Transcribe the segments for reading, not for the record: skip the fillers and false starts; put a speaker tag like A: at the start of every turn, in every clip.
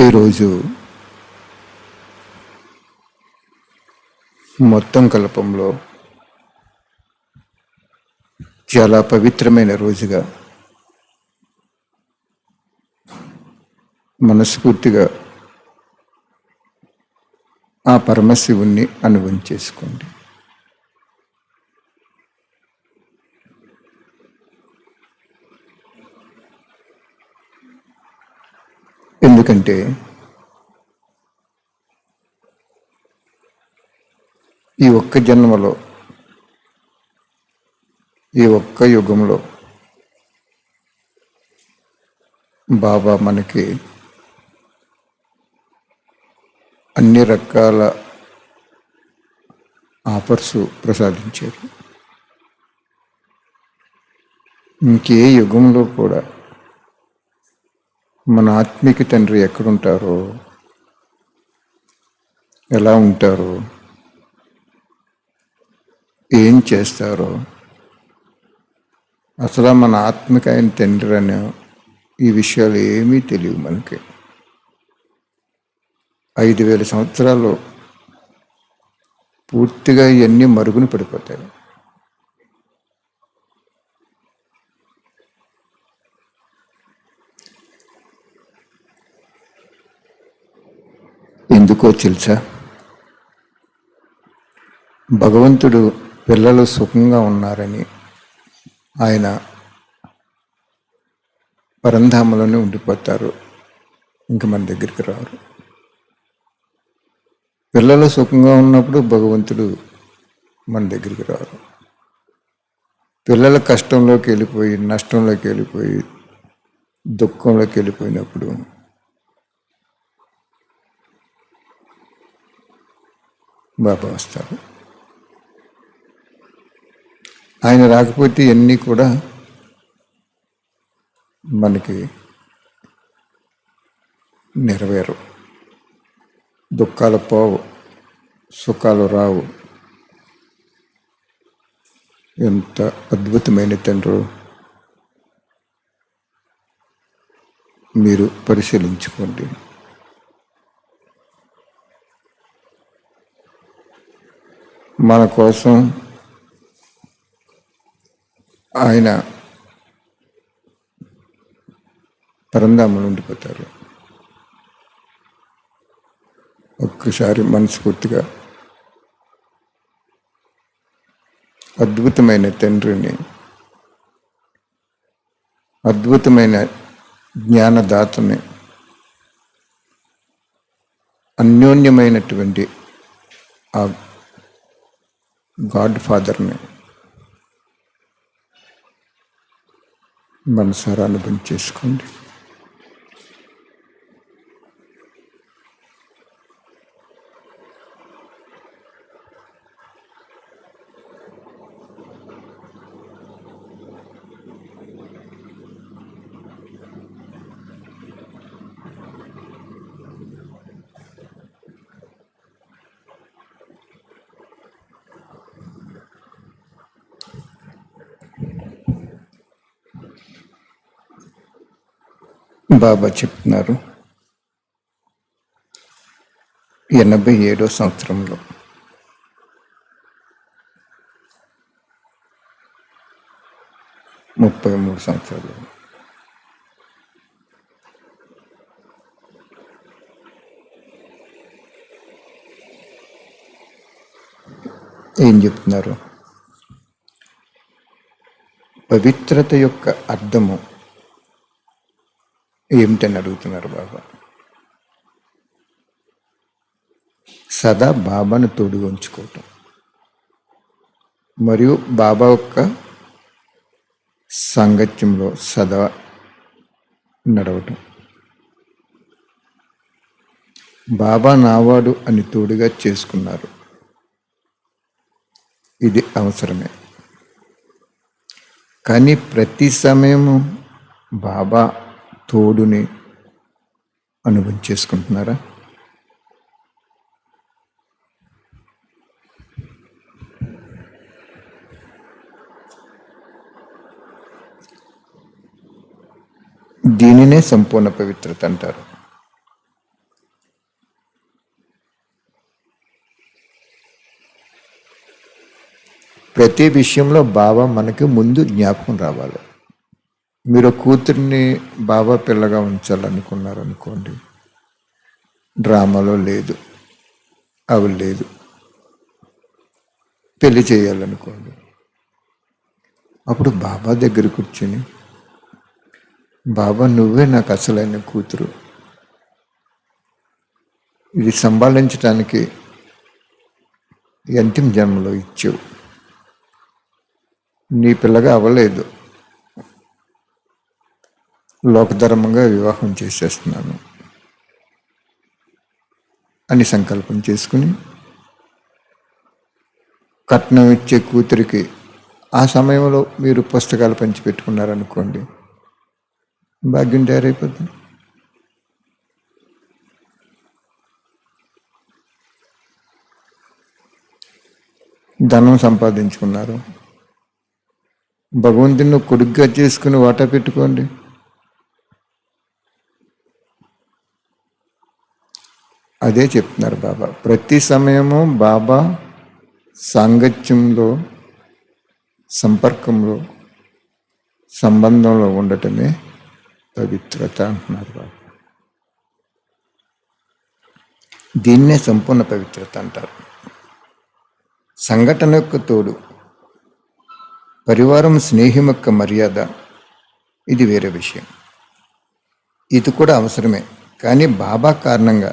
A: ఈరోజు మొత్తం కల్పంలో చాలా పవిత్రమైన రోజుగా మనస్ఫూర్తిగా ఆ పరమశివుణ్ణి అనుభవం చేసుకోండి. ఎందుకంటే ఈ ఒక్క జన్మలో, ఈ ఒక్క యుగంలో బాబా మనకి అన్ని రకాల ఆఫర్స్ ప్రసాదించారు. ఇంకే యుగంలో కూడా మన ఆత్మిక తండ్రి ఎక్కడుంటారో, ఎలా ఉంటారో, ఏం చేస్తారో, అసలు మన ఆత్మిక ఆయన తండ్రి అనే ఈ విషయాలు ఏమీ తెలియవు మనకి. 5,000 సంవత్సరాలు పూర్తిగా ఇవన్నీ మరుగున పడిపోతాయి. ఎందుకో తెలుసా? భగవంతుడు పిల్లలు సుఖంగా ఉన్నారని ఆయన పరంధామలోనే ఉండిపోతారు, ఇంక మన దగ్గరికి రారు. పిల్లలు సుఖంగా ఉన్నప్పుడు భగవంతుడు మన దగ్గరికి రారు. పిల్లల కష్టంలోకి వెళ్ళిపోయి, నష్టంలోకి వెళ్ళిపోయి, దుఃఖంలోకి వెళ్ళిపోయినప్పుడు బాబా వస్తారు. ఆయన రాకపోతే ఇవన్నీ కూడా మనకి నెరవేరు. దుఃఖాలు పోవు, సుఖాలు రావు. ఎంత అద్భుతమైన తండ్రి మీరు పరిశీలించుకోండి. మన కోసం ఆయన పరంధామలో ఉండిపోతారు. ఒక్కసారి మనస్ఫూర్తిగా అద్భుతమైన తండ్రిని, అద్భుతమైన జ్ఞానదాతని, అన్యోన్యమైనటువంటి ఆ గాడ్ ఫాదర్ని మనసారా అనుభవం చేసుకోండి. బాబా చెప్తున్నారు, 87వ సంవత్సరంలో 33 సంవత్సరాలు ఏం చెప్తున్నారు? పవిత్రత యొక్క అర్థము ఏమిటని అడుగుతున్నారు బాబా. సదా బాబాను తోడుగా ఉంచుకోవటం మరియు బాబా యొక్క సాంగత్యంలో సదా నడవటం. బాబా నావాడు అని తోడుగా చేసుకున్నారు. ఇది అవసరమే. కానీ ప్రతి సమయము బాబా తోడుని అనుభవం చేసుకుంటున్నారా? దీనినే సంపూర్ణ పవిత్రత అంటారు. ప్రతి విషయంలో బాబా మనకి ముందు జ్ఞాపకం రావాలి. మీరు కూతుర్ని బాబా పిల్లగా ఉంచాలనుకున్నారనుకోండి, డ్రామాలో లేదు, అవి లేదు. పెళ్లి చేయాలనుకోండి, అప్పుడు బాబా దగ్గర కూర్చుని, బాబా నువ్వే నాకు అసలైన కూతురు, ఇది సంభాళించడానికి అంతిమ జన్మలో ఇచ్చావు, నీ పిల్లగా అవ్వలేదు, లోకధర్మంగా వివాహం చేసేస్తున్నాను అని సంకల్పం చేసుకుని కట్నం ఇచ్చే కూతురికి ఆ సమయంలో మీరు పుస్తకాలు పంచిపెట్టుకున్నారనుకోండి, భాగ్యం తయారైపోతుంది. ధనం సంపాదించుకున్నారు, భగవంతుని కొడుగ్గా చేసుకుని వాటా పెట్టుకోండి. అదే చెప్తున్నారు బాబా. ప్రతి సమయము బాబా సాంగత్యంలో, సంపర్కంలో, సంబంధంలో ఉండటమే పవిత్రత అంటున్నారు బాబా. దీన్నే సంపూర్ణ పవిత్రత అంటారు. సంఘటన యొక్క తోడు, పరివారం, స్నేహం యొక్క మర్యాద, ఇది వేరే విషయం. ఇది కూడా అవసరమే. కానీ బాబా కారణంగా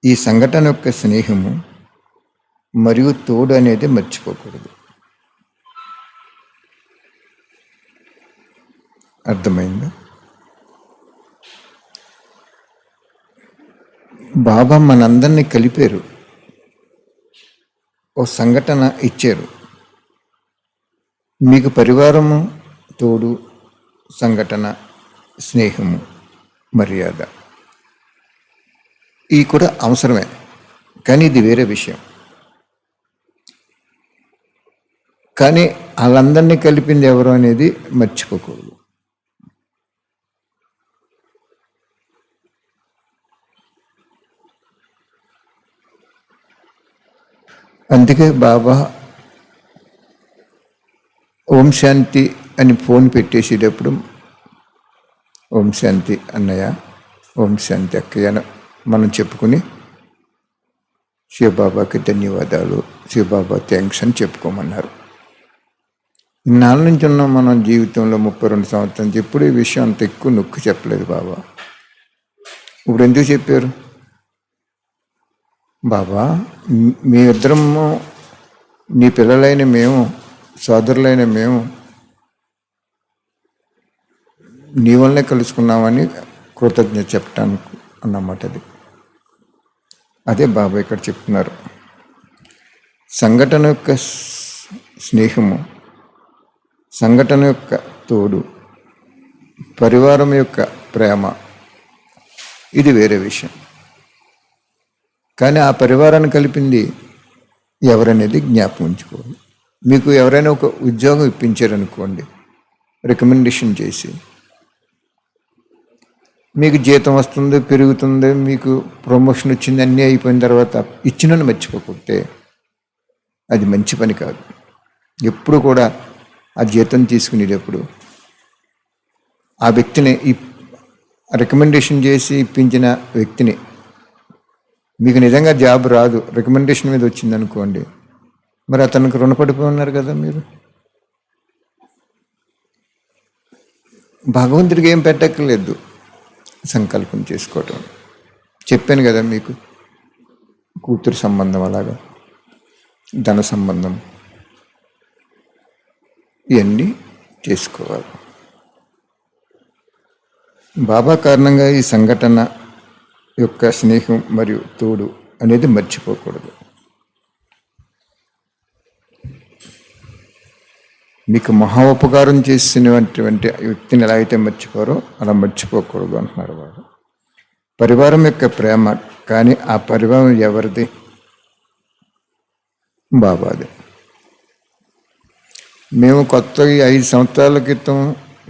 A: ఈ సంఘటన యొక్క స్నేహము మరియు తోడు అనేది మర్చిపోకూడదు. అర్థమైందా? బాబా మనందరినీ కలిపారు, ఓ సంఘటన ఇచ్చారు. మీకు పరివారము, తోడు, సంఘటన, స్నేహము, మర్యాద, ఇవి కూడా అవసరమే. కానీ ఇది వేరే విషయం. కానీ వాళ్ళందరినీ కలిపింది ఎవరు అనేది మర్చిపోకూడదు. అందుకే బాబా ఓం శాంతి అని ఫోన్ పెట్టేసేటప్పుడు ఓం శాంతి అన్నయ్య, ఓం శాంతి అక్కయ్య మనం చెప్పుకుని శివబాబాకి ధన్యవాదాలు, శివబాబా థ్యాంక్స్ అని చెప్పుకోమన్నారు. ఇన్నాళ్ళ నుంచి ఉన్న మన జీవితంలో 32 సంవత్సరాల నుంచి ఎప్పుడు ఈ విషయం అంత ఎక్కువ నొక్కి చెప్పలేదు బాబా. ఇప్పుడు ఎందుకు చెప్పారు? బాబా మీ ఇద్దరము, నీ పిల్లలైన మేము, సోదరులైన మేము నీ వల్లనే కలుసుకున్నామని కృతజ్ఞత చెప్పటానికి అన్నమాట. అదే బాబా ఇక్కడ చెప్తున్నారు. సంఘటన యొక్క స్నేహము, సంఘటన యొక్క తోడు, పరివారం యొక్క ప్రేమ, ఇది వేరే విషయం. కానీ ఆ పరివారాన్ని కలిపింది ఎవరనేది జ్ఞాపకం ఉంచుకోవాలి. మీకు ఎవరైనా ఒక ఉద్యోగం ఇప్పించారనుకోండి, రికమెండేషన్ చేసి, మీకు జీతం వస్తుంది, పెరుగుతుంది, మీకు ప్రమోషన్ వచ్చింది, అన్నీ అయిపోయిన తర్వాత ఇచ్చినని మర్చిపోకపోతే అది మంచి పని కాదు. ఎప్పుడు కూడా ఆ జీతం తీసుకునేటప్పుడు ఆ వ్యక్తిని, ఈ రికమెండేషన్ చేసి ఇప్పించిన వ్యక్తిని, మీకు నిజంగా జాబ్ రాదు, రికమెండేషన్ మీద వచ్చిందనుకోండి, మరి అతనికి రుణపడిపోయి ఉన్నారు కదా మీరు. భగవంతుడికి ఏం పెట్టక్కర్లేదు, సంకల్పం చేసుకోవటం. చెప్పాను కదా మీకు, కూతురు సంబంధం, అలాగా ధన సంబంధం, ఇవన్నీ చేసుకోవాలి. బాబా కారణంగా ఈ సంఘటన యొక్క స్నేహం మరియు తోడు అనేది మర్చిపోకూడదు. మీకు మహా ఉపకారం చేసినటువంటి వ్యక్తిని ఎలా అయితే మర్చిపోరో అలా మర్చిపోకూడదు అంటున్నారు వాడు. పరివారం యొక్క ప్రేమ, కానీ ఆ పరివారం ఎవరిది? బాబాది. మేము కొత్తగా 5 సంవత్సరాల క్రితం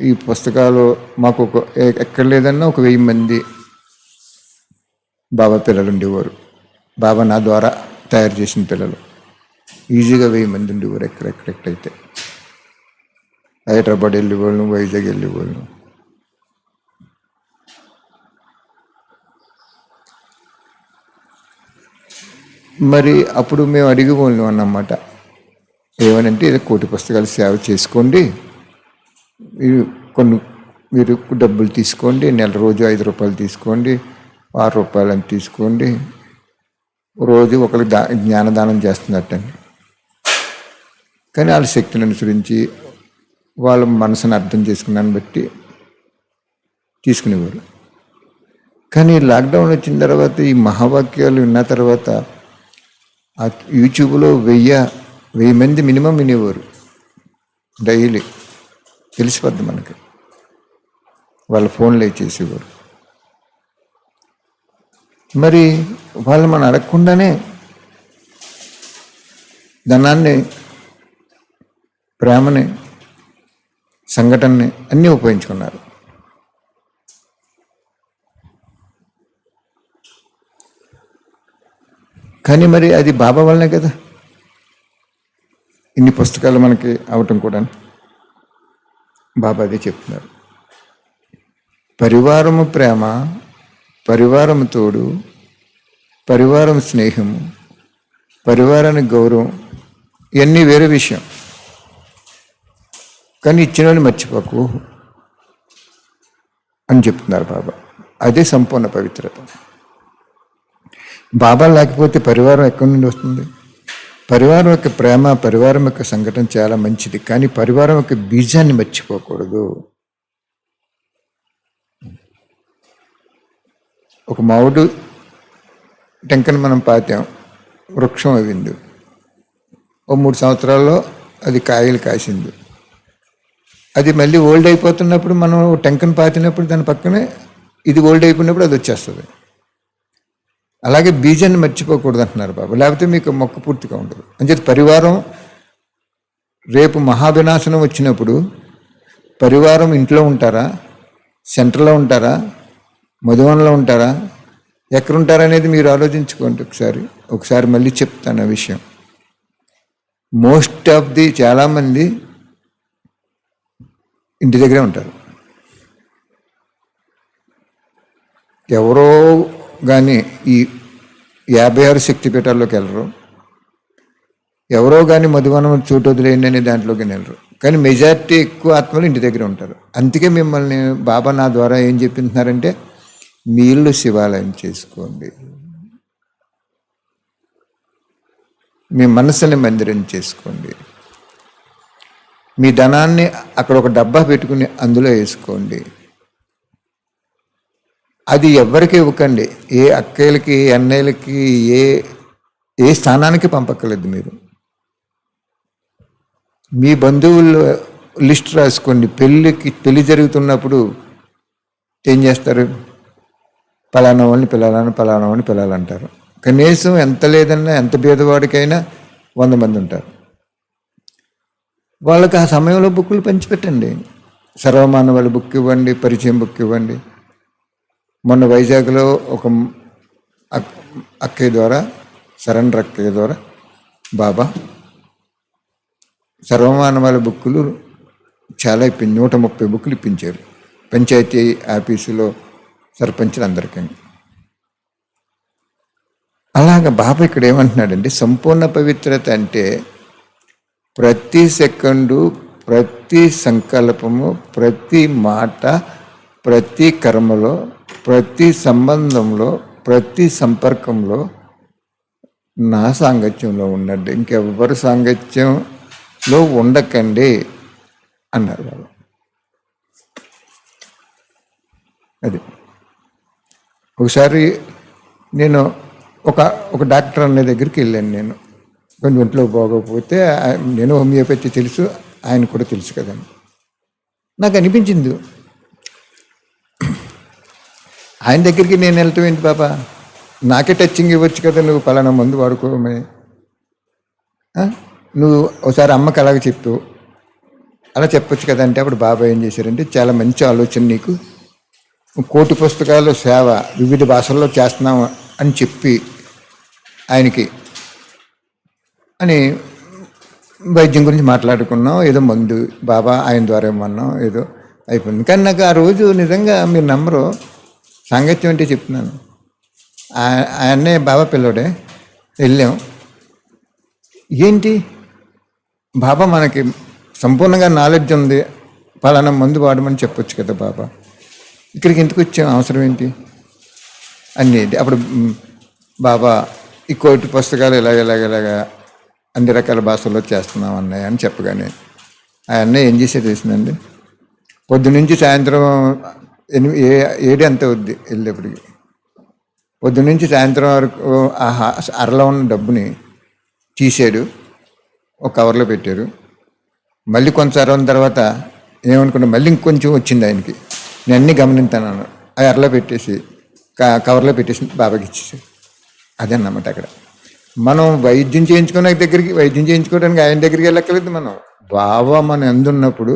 A: ఈ పుస్తకాలు మాకు ఎక్కడ లేదన్నా ఒక 1000 మంది బాబా పిల్లలు ఉండేవారు. బాబా నా ద్వారా తయారు చేసిన పిల్లలు. ఈజీగా 1000 మంది ఉండేవారు ఎక్కడెక్కడెక్కడైతే. హైదరాబాద్ వెళ్ళేవాళ్ళం, వైజాగ్ వెళ్ళేవాళ్ళం. మరి అప్పుడు మేము అడిగేవాళ్ళం అన్నమాట, ఏమనంటే ఏదో 1,000 పుస్తకాలు సేవ చేసుకోండి, మీరు డబ్బులు తీసుకోండి, నెల రోజు 5 రూపాయలు తీసుకోండి, 6 రూపాయలు అని తీసుకోండి, రోజు ఒకరికి జ్ఞానదానం చేస్తున్నట్టండి. కానీ వాళ్ళ శక్తిని అనుసరించి వాళ్ళ మనసును అర్థం చేసుకున్నాను బట్టి తీసుకునేవారు. కానీ లాక్డౌన్ వచ్చిన తర్వాత ఈ మహావాక్యాలు విన్న తర్వాత ఆ యూట్యూబ్లో 1000 మంది మినిమం వినేవారు డైలీ. తెలిసిపోద్ది మనకి, వాళ్ళ ఫోన్లో చేసేవారు. మరి వాళ్ళు మనం అడగకుండానే ధనాన్ని, ప్రేమని, సంఘటనని అన్నీ ఉపయోగించుకున్నారు. కానీ మరి అది బాబా వల్లనే కదా ఇన్ని పుస్తకాలు మనకి అవటం కూడా. బాబా అదే చెప్తున్నారు, పరివారము ప్రేమ, పరివారము తోడు, పరివారం స్నేహము, పరివారానికి గౌరవం, ఇవన్నీ వేరే విషయం. కానీ ఇచ్చిన వాళ్ళు మర్చిపోకు అని చెప్తున్నారు బాబా. అదే సంపూర్ణ పవిత్రత. బాబా లేకపోతే పరివారం ఎక్కడి నుండి వస్తుంది? పరివారం యొక్క ప్రేమ, పరివారం యొక్క సంఘటన చాలా మంచిది, కానీ పరివారం యొక్క బీజాన్ని మర్చిపోకూడదు. ఒక మామిడి టెంకను మనం పాతాం, వృక్షం అయింది, ఓ 3 సంవత్సరాల్లో అది కాయలు కాసింది. అది మళ్ళీ ఓల్డ్ అయిపోతున్నప్పుడు మనం టెంకను పాతినప్పుడు దాని పక్కనే ఇది ఓల్డ్ అయిపోయినప్పుడు అది వచ్చేస్తుంది. అలాగే బీజాన్ని మర్చిపోకూడదు అంటున్నారు బాబా, లేకపోతే మీకు మొక్క పూర్తిగా ఉండదు. అంచేది పరివారం రేపు మహావినాశనం వచ్చినప్పుడు పరివారం ఇంట్లో ఉంటారా, సెంటర్లో ఉంటారా, మధువనంలో ఉంటారా, ఎక్కడుంటారా అనేది మీరు ఆలోచించుకోండి ఒకసారి మళ్ళీ చెప్తాను ఆ విషయం. మోస్ట్ ఆఫ్ ది చాలామంది ఇంటి దగ్గరే ఉంటారు. ఎవరో కానీ ఈ 56 శక్తిపీఠాల్లోకి వెళ్ళరు, ఎవరో కానీ మధువనం చోటు వదిలేయండి అనే దాంట్లోకి వెళ్ళరు. కానీ మెజారిటీ ఎక్కువ ఆత్మలు ఇంటి దగ్గర ఉంటారు. అందుకే మిమ్మల్ని బాబా నా ద్వారా ఏం చెప్తున్నారంటే, మీ ఇల్లు శివాలయం చేసుకోండి, మీ మనసుని మందిరం చేసుకోండి, మీ ధనాన్ని అక్కడ ఒక డబ్బా పెట్టుకుని అందులో వేసుకోండి. అది ఎవరికి ఇవ్వకండి, ఏ అక్కయ్యలకి, ఏ అన్నయ్యలకి, ఏ స్థానానికి పంపక్కర్లేదు. మీరు మీ బంధువుల లిస్ట్ రాసుకోండి. పెళ్ళి జరుగుతున్నప్పుడు ఏం చేస్తారు? పలానా వాళ్ళని పిల్లాలంటారు. కనీసం ఎంత లేదన్నా, ఎంత పేదవాడికైనా 100 మంది ఉంటారు. వాళ్ళకి ఆ సమయంలో బుక్కులు పంచిపెట్టండి. సర్వమానవాళి బుక్ ఇవ్వండి, పరిచయం బుక్ ఇవ్వండి. మొన్న వైజాగ్లో ఒక అక్కయ్య ద్వారా, సరెండర్ అక్కయ్య ద్వారా బాబా సర్వమానవాళి బుక్కులు చాలా 130 బుక్కులు ఇప్పించారు పంచాయతీ ఆఫీసులో సర్పంచులు అందరికీ. అలాగ బాబా ఇక్కడ ఏమంటున్నాడంటే, సంపూర్ణ పవిత్రత అంటే ప్రతి సెకండు, ప్రతి సంకల్పము, ప్రతి మాట, ప్రతి కర్మలో, ప్రతి సంబంధంలో, ప్రతి సంపర్కంలో నా సాంగత్యంలో ఉండండి, ఇంకెవ్వరి సాంగత్యంలో ఉండకండి అన్నారు బాబా. అది ఒకసారి నేను ఒక డాక్టర్ అనే దగ్గరికి వెళ్ళాను. నేను కొంచెం ఒంట్లో బాగోకపోతే, నేను హోమియోపతి తెలుసు, ఆయన కూడా తెలుసు కదండి. నాకు అనిపించింది, ఆయన దగ్గరికి నేను వెళ్తాం ఏంటి బాబా, నాకే టచ్చింగ్ ఇవ్వచ్చు కదా, నువ్వు పలానా మందు వాడుకోమని. నువ్వు ఒకసారి అమ్మకి అలాగే చెప్తూ అలా చెప్పొచ్చు కదా అంటే, అప్పుడు బాబా ఏం చేశారంటే, చాలా మంచి ఆలోచన నీకు, 1,000 పుస్తకాలు సేవ వివిధ భాషల్లో చేస్తున్నావు అని చెప్పి ఆయనకి అని వైద్యం గురించి మాట్లాడుకున్నాం. ఏదో మందు బాబా ఆయన ద్వారా ఇమ్మన్నాం, ఏదో అయిపోయింది. కానీ నాకు ఆ రోజు నిజంగా మీరు నమ్మరు, సాంగత్యం అంటే చెప్తున్నాను. ఆయన్నే బాబా పిల్లోడే వెళ్ళాం. ఏంటి బాబా మనకి సంపూర్ణంగా నాలెడ్జ్ ఉంది, పలానా మందు వాడమని చెప్పొచ్చు కదా బాబా, ఇక్కడికి ఎందుకు వచ్చాం, అవసరం ఏంటి అన్నీ. అప్పుడు బాబా ఈ కోటి పుస్తకాలు ఇలాగ అన్ని రకాల భాషల్లో చేస్తున్నాం అన్నయ్య అని చెప్పగానే ఆ అన్నయ్య ఏం చేసేది తెలిసిందండి, పొద్దునుంచి సాయంత్రం 7 అంత వద్ది వెళ్ళేప్పటికి, పొద్దునుంచి సాయంత్రం వరకు ఆ అరలో ఉన్న డబ్బుని తీసాడు, ఒక కవర్లో పెట్టారు. మళ్ళీ కొంచెం అరవైన తర్వాత ఏమనుకున్నా మళ్ళీ ఇంకొంచెం వచ్చింది ఆయనకి, నేను అన్నీ గమనించాను. ఆ అరలో పెట్టేసి కవర్లో పెట్టేసి బాబాకి ఇచ్చేసాడు. అదే అన్నమాట. అక్కడ మనం వైద్యం చేయించుకోవడానికి ఆయన దగ్గరికి వెళ్ళక్కర్లేదు. మనం బాబా మనం ఎందున్నప్పుడు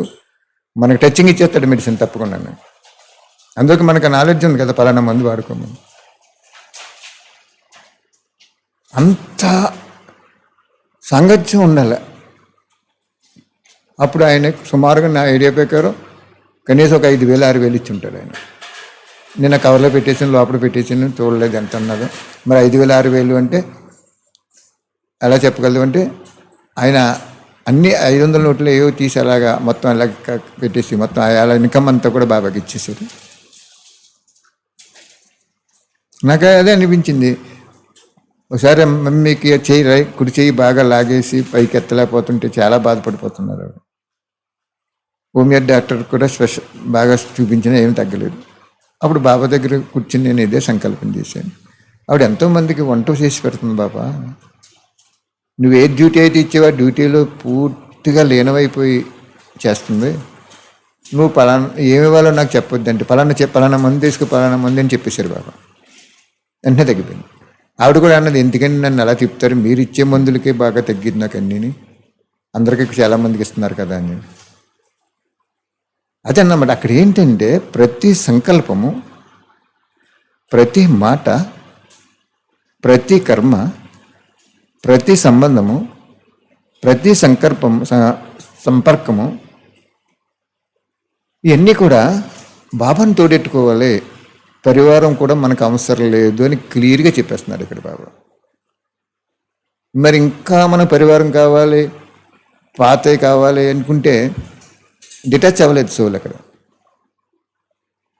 A: మనకు టచింగ్ ఇచ్చేస్తాడు మెడిసిన్ తప్పకుండా. అందుకు మనకు నాలెడ్జ్ ఉంది కదా, పలానా మందు వాడుకోమని. అంత సాంగత్యం ఉండాలి. అప్పుడు ఆయన సుమారుగా నా ఐడియా ప్రకారం కనీసం ఒక 5,000 6,000 ఇచ్చి ఉంటాడు ఆయన. నేను కవర్లో పెట్టేసాను, లోపల పెట్టేసాను, చూడలేదు ఎంత అన్నదో. మరి 5,000 6,000 అంటే ఎలా చెప్పగలదు అంటే, ఆయన అన్ని 500 నోట్లు ఏవో తీసి అలాగా మొత్తం అలా పెట్టేసి మొత్తం అలా ఇన్కమ్ అంతా కూడా బాబాకి ఇచ్చేసారు. నాకు అదే అనిపించింది. ఒకసారి మమ్మీకి కుడి చేయి బాగా లాగేసి పైకి ఎత్తలేకపోతుంటే చాలా బాధపడిపోతున్నారు ఆవిడ. హోమియో డాక్టర్ కూడా బాగా చూపించినా ఏమి తగ్గలేదు. అప్పుడు బాబా దగ్గర కూర్చుని నేను ఇదే సంకల్పం చేశాను. ఆవిడ ఎంతోమందికి వంట చేసి పెడుతుంది. బాబా నువ్వు ఏ డ్యూటీ అయితే ఇచ్చేవా డ్యూటీలో పూర్తిగా లీనమైపోయి చేస్తుంది. నువ్వు పలానా ఏమి ఇవ్వాలో నాకు చెప్పొద్దంటే పలానా మందు తీసుకు పలానా మంది అని చెప్పేశారు బాబా. వెంటనే తగ్గిపోయింది. ఆవిడ కూడా అన్నది, ఎందుకని నన్ను అలా తిప్పుతారు, మీరు ఇచ్చే మందులకే బాగా తగ్గింది నాకు అన్నీని, అందరికీ చాలామందికి ఇస్తున్నారు కదా అని. అదే అన్నమాట. అక్కడ ఏంటంటే ప్రతి సంకల్పము, ప్రతి మాట, ప్రతి కర్మ, ప్రతి సంబంధము, ప్రతి సంపర్కము ఇవన్నీ కూడా బాబాను తోడెట్టుకోవాలి. పరివారం కూడా మనకు అవసరం లేదు అని క్లియర్గా చెప్పేస్తున్నాడు ఇక్కడ బాబా. మరి ఇంకా మన పరివారం కావాలి, పాతే కావాలి అనుకుంటే డిటాచ్ అవ్వలేదు సోల్. అక్కడ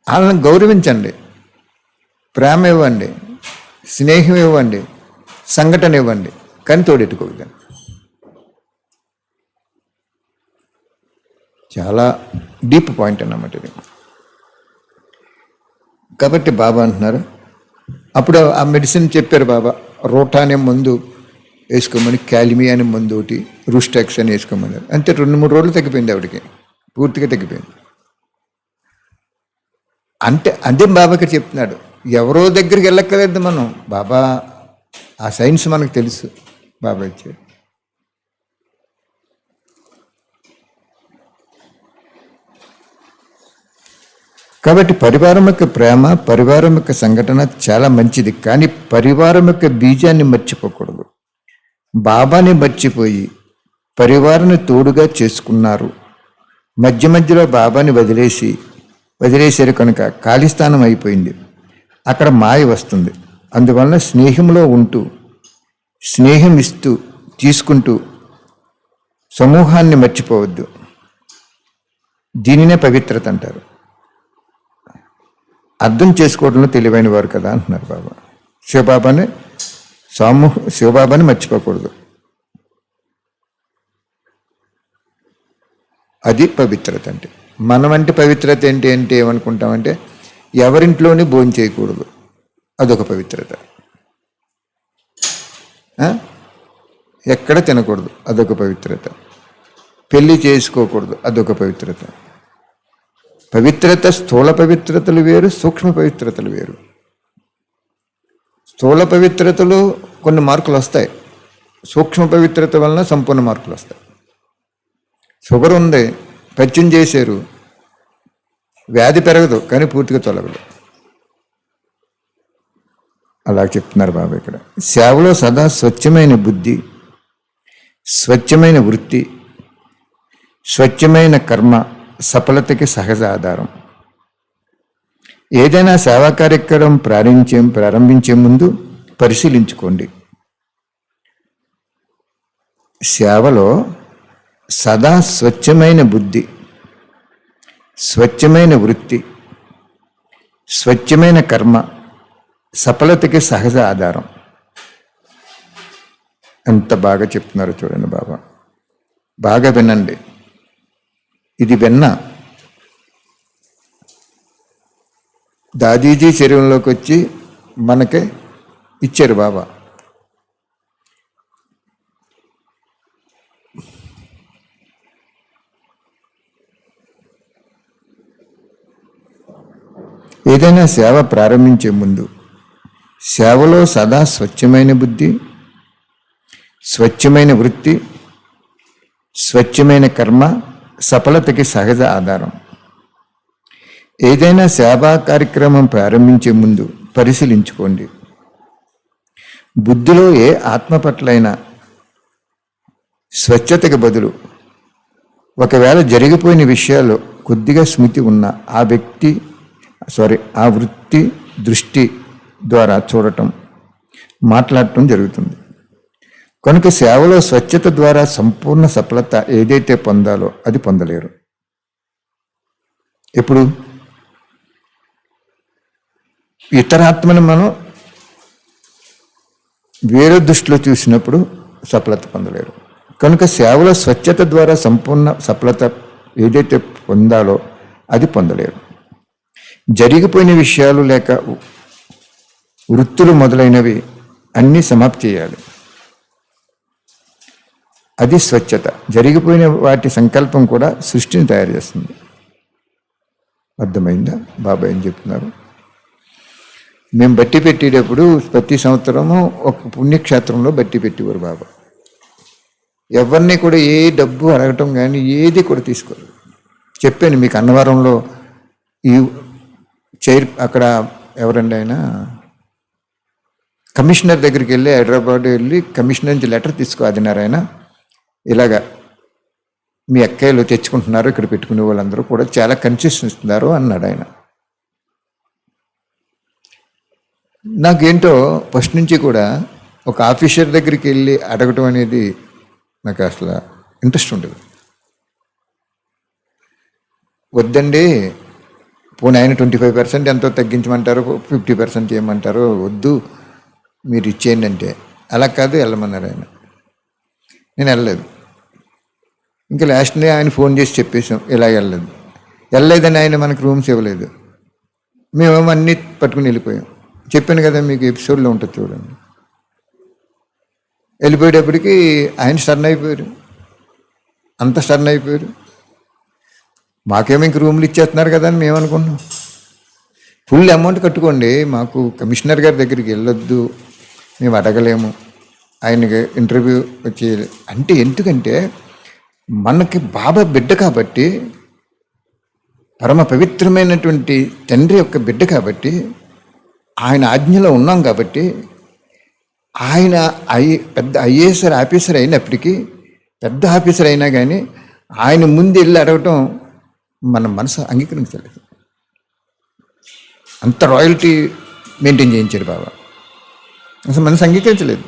A: వాళ్ళని గౌరవించండి, ప్రేమ ఇవ్వండి, స్నేహం ఇవ్వండి, సంఘటన ఇవ్వండి, కానీ తోడెట్టుకోవద్దండి. చాలా డీప్ పాయింట్ అన్నమాట ఇది. కాబట్టి బాబా అంటున్నారు, అప్పుడు ఆ మెడిసిన్ చెప్పారు బాబా, రోటా అనే మందు వేసుకోమని, క్యాలిమియా అనే మందు ఒకటి, రూస్టాక్స్ అని వేసుకోమన్నారు. అంతే 2-3 రోజులు తగ్గిపోయింది ఆవిడకి, పూర్తిగా తగ్గిపోయింది. అంటే అదే బాబాకి చెప్తున్నాడు, ఎవరో దగ్గరికి వెళ్ళక్కర్లేదు మనం, బాబా ఆ సైన్స్ మనకు తెలుసు బాబా ఇచ్చాడు. కాబట్టి పరివారం యొక్క ప్రేమ, పరివారం యొక్క సంఘటన చాలా మంచిది. కానీ పరివారం యొక్క బీజాన్ని మర్చిపోకూడదు. బాబాని మర్చిపోయి పరివారాన్ని తోడుగా చేసుకున్నారు, మధ్య మధ్యలో బాబాని వదిలేశారు కనుక ఖాళీ స్థానం అయిపోయింది. అక్కడ మాయ వస్తుంది. అందువలన స్నేహంలో ఉంటూ, స్నేహం ఇస్తూ, తీసుకుంటూ సమూహాన్ని మర్చిపోవద్దు. దీనినే పవిత్రత అంటారు. అర్థం చేసుకోవడంలో తెలివైన వారు కదా అంటున్నారు బాబా. శివబాబాని మర్చిపోకూడదు. అది పవిత్రత అంటే. మనమంటే పవిత్రత ఏంటి అంటే ఏమనుకుంటామంటే ఎవరింట్లోనే భోజనం చేయకూడదు, అదొక పవిత్రత. ఎక్కడ తినకూడదు, అదొక పవిత్రత. పెళ్లి చేసుకోకూడదు, అదొక పవిత్రత. పవిత్రత స్థూల పవిత్రతలు వేరు, సూక్ష్మ పవిత్రతలు వేరు. స్థూల పవిత్రతలు కొన్ని మార్కులు వస్తాయి, సూక్ష్మ పవిత్రత వలన సంపూర్ణ మార్కులు వస్తాయి. షుగర్ ఉంది, పచ్చం చేశారు, వ్యాధి పెరగదు కానీ పూర్తిగా తొలగదు. అలా చెప్తున్నారు బాబా ఇక్కడ. సేవలో సదా స్వచ్ఛమైన బుద్ధి, స్వచ్ఛమైన వృత్తి, స్వచ్ఛమైన కర్మ సఫలతకి సహజ ఆధారం. ఏదైనా సేవా కార్యక్రమం ప్రారంభించే ముందు పరిశీలించుకోండి. సేవలో సదా స్వచ్ఛమైన బుద్ధి, స్వచ్ఛమైన వృత్తి, స్వచ్ఛమైన కర్మ సఫలతకి సహజ ఆధారం. ఎంత బాగా చెప్తున్నారు చూడండి బాబా. బాగా వినండి. ఇది వెన్న. దాదీజీ శరీరంలోకి వచ్చి మనకే ఇచ్చారు బాబా. ఏదైనా సేవ ప్రారంభించే ముందు సేవలో సదా స్వచ్ఛమైన బుద్ధి, స్వచ్ఛమైన వృత్తి, స్వచ్ఛమైన కర్మ సఫలతకి సహజ ఆధారం. ఏదైనా సేవా కార్యక్రమం ప్రారంభించే ముందు పరిశీలించుకోండి. బుద్ధిలో ఏ ఆత్మ పట్లైనా స్వచ్ఛతకి బదులు ఒకవేళ జరిగిపోయిన విషయాలు కొద్దిగా స్మృతి ఉన్న ఆ వృత్తి దృష్టి ద్వారా చూడటం, మాట్లాడటం జరుగుతుంది. కనుక సేవలో స్వచ్ఛత ద్వారా సంపూర్ణ సఫలత ఏదైతే పొందాలో అది పొందలేరు. ఇప్పుడు ఇతరాత్మను మనం వేరే దృష్టిలో చూసినప్పుడు సఫలత పొందలేరు. కనుక సేవలో స్వచ్ఛత ద్వారా సంపూర్ణ సఫలత ఏదైతే పొందాలో అది పొందలేరు. జరిగిపోయిన విషయాలు లేక వృత్తులు మొదలైనవి అన్నీ సమాప్తి చేయాలి. అది స్వచ్ఛత. జరిగిపోయిన వాటి సంకల్పం కూడా సృష్టిని తయారు చేస్తుంది. అర్థమైందా? బాబా ఏం చెప్తున్నారు? మేము బట్టి పెట్టేటప్పుడు ప్రతి సంవత్సరము ఒక పుణ్యక్షేత్రంలో బట్టి పెట్టేవారు బాబా. ఎవరిని కూడా ఏ డబ్బు అడగటం కానీ ఏది కూడా తీసుకోరు. చెప్పాను మీకు అన్నవరంలో ఈ అక్కడ ఎవరండి ఆయన కమిషనర్ దగ్గరికి వెళ్ళి హైదరాబాద్ వెళ్ళి కమిషనర్ నుంచి లెటర్ తీసుకున్నారు. ఆయన ఇలాగా మీ అక్కయ్యలు తెచ్చుకుంటున్నారు, ఇక్కడ పెట్టుకునే వాళ్ళందరూ కూడా చాలా కన్సెషన్ ఇస్తున్నారు అన్నాడు ఆయన. నాకేంటో ఫస్ట్ నుంచి కూడా ఒక ఆఫీసర్ దగ్గరికి వెళ్ళి అడగటం అనేది నాకు అసలు ఇంట్రెస్ట్ ఉండదు. వద్దండి, పోనీ ఆయన 25% ఎంతో తగ్గించమంటారు, 50% చేయమంటారు, వద్దు మీరు ఇచ్చేయండి అంటే అలా కాదు వెళ్ళమన్నారు ఆయన. నేను వెళ్ళలేదు. ఇంకా లాస్ట్ డే ఆయన ఫోన్ చేసి చెప్పేసాం ఇలా వెళ్ళలేదని ఆయన మనకు రూమ్స్ ఇవ్వలేదు. మేమేమో అన్నీ పట్టుకుని వెళ్ళిపోయాం. చెప్పాను కదా మీకు, ఎపిసోడ్లో ఉంటుంది చూడండి. వెళ్ళిపోయేటప్పటికి ఆయన స్టర్న్ అయిపోయారు, అంత స్టర్న్ అయిపోయారు. మాకేమో ఇంక రూమ్లు ఇచ్చేస్తున్నారు కదా అని మేము అనుకున్నాం. ఫుల్ అమౌంట్ కట్టుకోండి, మాకు కమిషనర్ గారి దగ్గరికి వెళ్ళొద్దు, మేము అడగలేము, ఆయనకి ఇంటర్వ్యూ వచ్చి అంటే. ఎందుకంటే మనకి బాబా బిడ్డ కాబట్టి, పరమ పవిత్రమైనటువంటి తండ్రి యొక్క బిడ్డ కాబట్టి, ఆయన ఆజ్ఞలో ఉన్నాం కాబట్టి, ఆయన పెద్ద ఐఏఎస్ ఆఫీసర్ అయినప్పటికీ, పెద్ద ఆఫీసర్ అయినా కానీ ఆయన ముందు వెళ్ళి అడగటం మన మనసు అంగీకరించలేదు. అంత రాయల్టీ మెయింటైన్ చేయించాడు బాబా. అసలు మనసు అంగీకరించలేదు.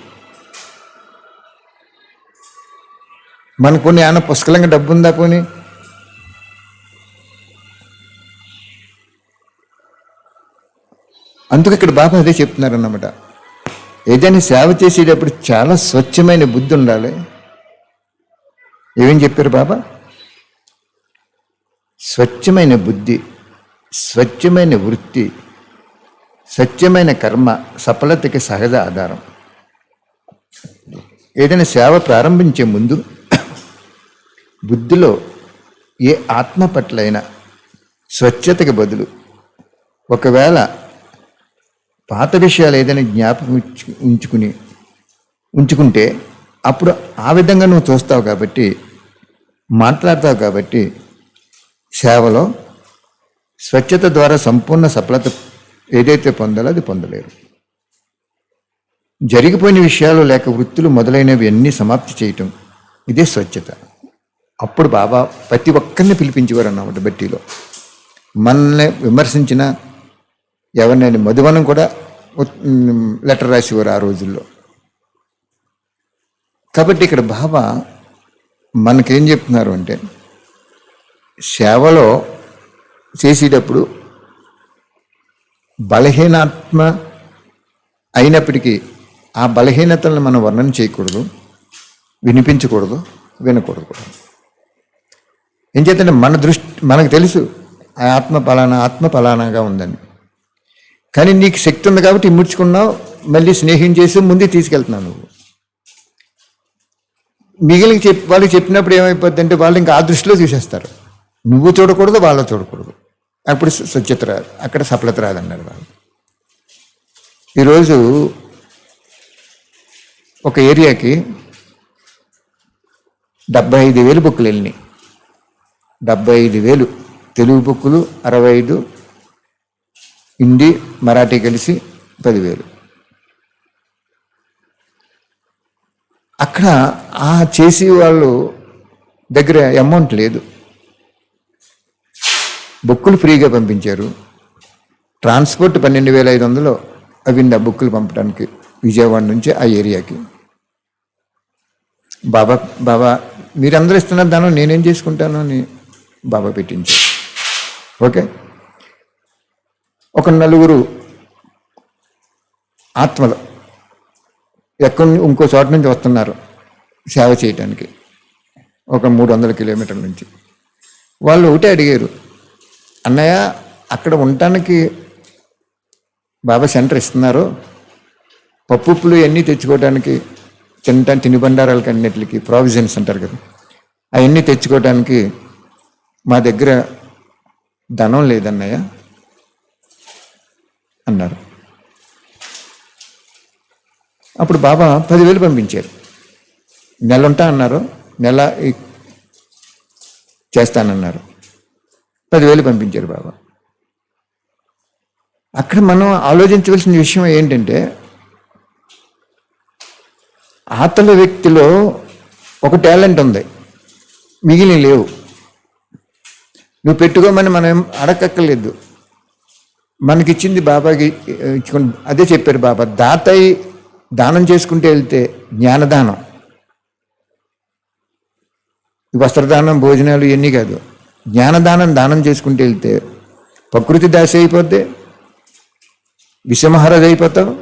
A: మనకు కొన్ని ఏమైనా పుష్కలంగా డబ్బు ఉందా పోనీ? అందుకు ఇక్కడ బాబా అదే చెప్తున్నారు అన్నమాట. ఏదైనా సేవ చేసేటప్పుడు చాలా స్వచ్ఛమైన బుద్ధి ఉండాలి. ఏమేం చెప్పారు బాబా? స్వచ్ఛమైన బుద్ధి, స్వచ్ఛమైన వృత్తి, స్వచ్ఛమైన కర్మ సఫలతకి సహజ ఆధారం. ఏదైనా సేవ ప్రారంభించే ముందు బుద్ధిలో ఏ ఆత్మ పట్లైనా స్వచ్ఛతకి బదులు ఒకవేళ పాత విషయాలు ఏదైనా జ్ఞాపకం ఉంచుకుంటే అప్పుడు ఆ విధంగా నువ్వు చూస్తావు కాబట్టి, మాట్లాడతావు కాబట్టి, సేవలో స్వచ్ఛత ద్వారా సంపూర్ణ సఫలత ఏదైతే పొందాలో అది పొందలేరు. జరిగిపోయిన విషయాలు లేక వృత్తులు మొదలైనవి అన్నీ సమాప్తి చేయటం ఇదే స్వచ్ఛత. అప్పుడు బాబా ప్రతి ఒక్కరిని పిలిపించేవారు అన్నమాట. బట్టీలో మనల్ని విమర్శించిన ఎవరినైనా మధువనం కూడా లెటర్ రాసేవారు ఆ రోజుల్లో. కాబట్టి ఇక్కడ బాబా మనకేం చెప్తున్నారు అంటే, సేవలో చేసేటప్పుడు బలహీనాత్మ అయినప్పటికీ ఆ బలహీనతలను మనం వర్ణన చేయకూడదు, వినిపించకూడదు, వినకూడదు కూడా. ఏం చేద్దంటే మన దృష్టి మనకు తెలుసు ఆ ఆత్మ ఫలానాగా ఉందని. కానీ నీకు శక్తి ఉంది కాబట్టి ఇమ్ముడ్చుకున్నావు, మళ్ళీ స్నేహం చేసి ముందుకు తీసుకెళ్తున్నావు నువ్వు. మిగిలిన వాళ్ళకి చెప్పినప్పుడు ఏమైపోద్ది అంటే వాళ్ళు ఇంకా ఆ దృష్టిలో చూసేస్తారు. నువ్వు చూడకూడదు, వాళ్ళు చూడకూడదు. అప్పుడు స్వచ్ఛత రాదు, అక్కడ సఫలత రాదన్నారు వాళ్ళు. ఈరోజు ఒక ఏరియాకి 75,000 బుక్కులు వెళ్ళినాయి. 75,000 తెలుగు బుక్కులు, 65 హిందీ మరాఠీ కలిసి 10,000. అక్కడ ఆ చేసి వాళ్ళు దగ్గర అమౌంట్ లేదు. బుక్కులు ఫ్రీగా పంపించారు. ట్రాన్స్పోర్ట్ 12,500 అవింది ఆ బుక్కులు పంపడానికి విజయవాడ నుంచి ఆ ఏరియాకి. బాబా మీరందరూ ఇస్తున్న దానం నేనేం చేసుకుంటాను అని బాబా పెట్టించారు. ఓకే, ఒక 4 ఆత్మలు ఇంకో చోట నుంచి వస్తున్నారు సేవ చేయటానికి, ఒక 300 కిలోమీటర్ల నుంచి. వాళ్ళు ఒకటే అడిగారు, అన్నయ్య అక్కడ ఉండటానికి బాబా సెంటర్ ఇస్తున్నారు, పప్పులు ఇవన్నీ తెచ్చుకోవడానికి, తినుబండారాలకి అన్నిటికి ప్రావిజన్స్ అంటారు కదా, అవన్నీ తెచ్చుకోవడానికి మా దగ్గర ధనం లేదన్నయ్య అన్నారు. అప్పుడు బాబా 10,000 పంపించారు. నెల ఉంటా అన్నారు, నెల చేస్తానన్నారు, 10,000 పంపించారు బాబా. అక్కడ మనం ఆలోచించవలసిన విషయం ఏంటంటే, ఆతల వ్యక్తిలో ఒక టాలెంట్ ఉంది, మిగిలిన లేవు. నువ్వు పెట్టుకోమని మనం అడగక్కర్లేదు, మనకిచ్చింది బాబాకి ఇచ్చుకుని. అదే చెప్పారు బాబా, దానం చేసుకుంటూ వెళ్తే జ్ఞానదానం, వస్త్రదానం, భోజనాలు ఇవన్నీ కాదు, దానం చేసుకుంటూ వెళ్తే ప్రకృతి దాసి అయిపోద్ది, విషమహారాజు అయిపోతావు,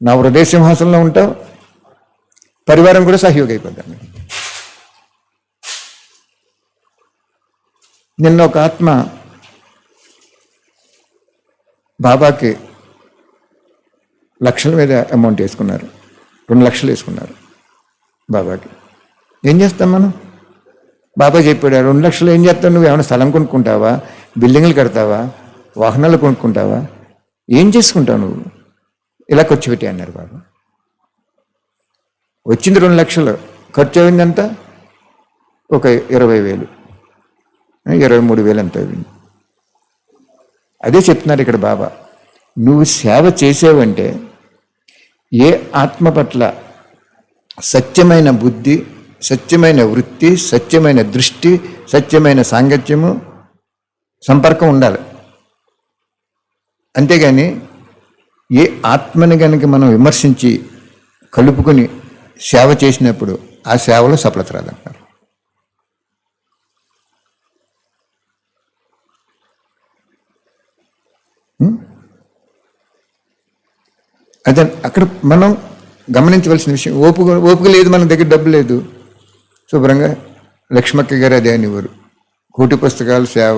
A: నా హృదయ సింహాసనంలో ఉంటావు, పరివారం కూడా సహయోగం అయిపోద్ది. నిన్న ఒక ఆత్మ బాబాకి లక్షల మీద అమౌంట్ వేసుకున్నారు, 2 లక్షలు వేసుకున్నారు బాబాకి. ఏం చేస్తాం మనం? బాబా చెప్పాడు, 2 లక్షలు ఏం చేస్తావు? నువ్వు ఏమైనా స్థలం కొనుక్కుంటావా, బిల్డింగ్లు కడతావా, వాహనాలు కొనుక్కుంటావా, ఏం చేసుకుంటావు నువ్వు? ఇలా ఖర్చు పెట్టి అన్నారు బాబా. వచ్చింది 2 లక్షలు, ఖర్చు అయిందంతా ఒక 20,000, 23,000 అంత అయింది. అదే చెప్తున్నారు ఇక్కడ బాబా, నువ్వు సేవ చేసేవంటే ఏ ఆత్మ పట్ల సత్యమైన బుద్ధి, సత్యమైన వృత్తి, సత్యమైన దృష్టి, సత్యమైన సాంగత్యము, సంపర్కం ఉండాలి. అంతేగాని ఏ ఆత్మని కనుక మనం విమర్శించి కలుపుకొని సేవ చేసినప్పుడు ఆ సేవలో సఫలత రాదంటారు. అదే అక్కడ మనం గమనించవలసిన విషయం. ఓపిక లేదు, మన దగ్గర డబ్బు లేదు. శుభ్రంగా లక్ష్మక్క గారు అదే అనేవారు, కోటి పుస్తకాలు సేవ,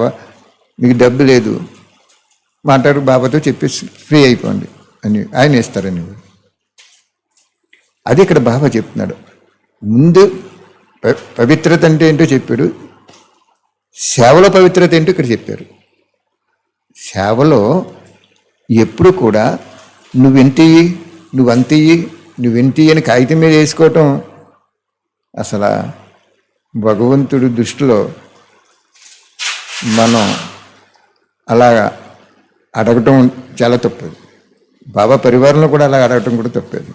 A: మీకు డబ్బు లేదు, మాట్లాడు బాబాతో చెప్పేసి ఫ్రీ అయిపోండి అని ఆయన ఇస్తారని. అది ఇక్కడ బాబా చెప్తున్నాడు. ముందు పవిత్రత అంటే ఏంటో చెప్పాడు, సేవలో పవిత్రత ఏంటో ఇక్కడ చెప్పారు. సేవలో ఎప్పుడు కూడా నువ్వెంతయ్యి, నువ్వెంతయ్యి అని కాగితం మీద వేసుకోవటం అసలు భగవంతుడి దృష్టిలో మనం అలాగా అడగటం చాలా తప్పదు. బాబా పరివారంలో కూడా అలా అడగటం కూడా తప్పదు.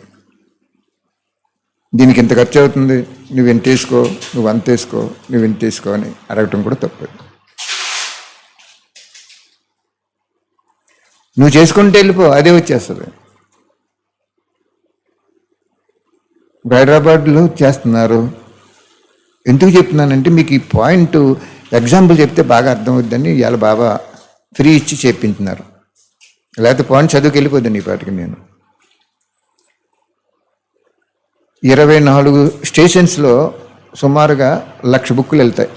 A: దీనికి ఇంత ఖర్చు అవుతుంది, నువ్వు ఎంత వేసుకో, నువ్వు అంత వేసుకో, నువ్వు ఇంత వేసుకో అని అడగటం కూడా తప్పదు. నువ్వు చేసుకుంటే వెళ్ళిపో, అదే వచ్చేస్తుంది. హైదరాబాద్లో చేస్తున్నారు. ఎందుకు చెప్తున్నానంటే మీకు ఈ పాయింట్ ఎగ్జాంపుల్ చెప్తే బాగా అర్థమవుద్దని ఇవాళ బాబా ఫ్రీ ఇచ్చి చెప్పించున్నారు. లేకపోతే పాయింట్ చదువుకి వెళ్ళిపోద్ది ఈ పాటికి. నేను 24 స్టేషన్స్లో సుమారుగా 1,00,000 బుక్కులు వెళ్తాయి.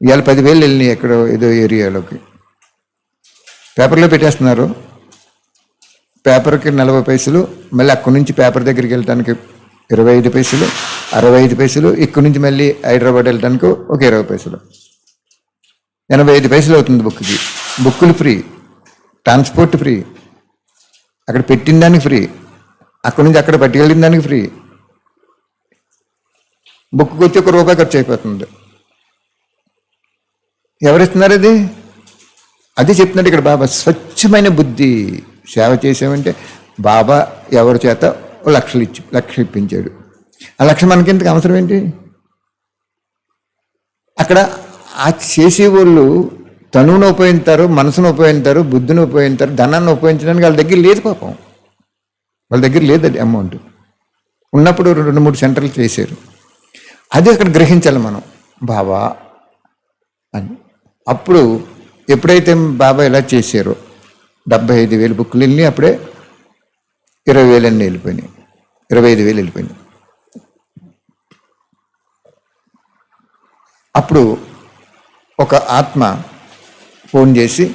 A: ఇవాళ 10,000 వెళ్ళినాయి ఎక్కడో ఏదో ఏరియాలోకి. పేపర్లో పెట్టేస్తున్నారు. పేపర్కి 40 పైసలు, మళ్ళీ అక్కడి నుంచి పేపర్ దగ్గరికి వెళ్ళటానికి 25 పైసలు, 65 పైసలు, ఇక్కడి నుంచి మళ్ళీ హైదరాబాద్ వెళ్ళటానికి ఒక 20 పైసలు, 85 పైసలు అవుతుంది బుక్కి. బుక్కులు ఫ్రీ, ట్రాన్స్పోర్ట్ ఫ్రీ, అక్కడ పెట్టిన దానికి ఫ్రీ, అక్కడి నుంచి అక్కడ పట్టుకెళ్ళిన దానికి ఫ్రీ. బుక్కి వచ్చి ₹1 ఖర్చు అయిపోతుంది. ఎవరిస్తున్నారు అది? అది చెప్తున్నాడు ఇక్కడ బాబా. స్వచ్ఛమైన బుద్ధి సేవ చేసామంటే బాబా ఎవరి చేత లక్షలు ఇప్పించాడు. ఆ లక్ష మనకింతకు అవసరం ఏంటి? అక్కడ ఆ చేసేవాళ్ళు తనువును ఉపయోగిస్తారు, మనసును ఉపయోగిస్తారు, బుద్ధిని ఉపయోగిస్తారు. ధనాన్ని ఉపయోగించడానికి వాళ్ళ దగ్గర లేదు పాపం. వాళ్ళ దగ్గర లేదు అది అమౌంట్. ఉన్నప్పుడు 2-3 సెంటర్లు చేశారు. అది అక్కడ గ్రహించాలి మనం బాబా అని. అప్పుడు ఎప్పుడైతే బాబా ఇలా చేశారో 75,000 బుక్కులు వెళ్ళి అప్పుడే 20,000 అన్నీ వెళ్ళిపోయినాయి, 25,000 వెళ్ళిపోయినాయి. అప్పుడు ఒక ఆత్మ ఫోన్ చేసి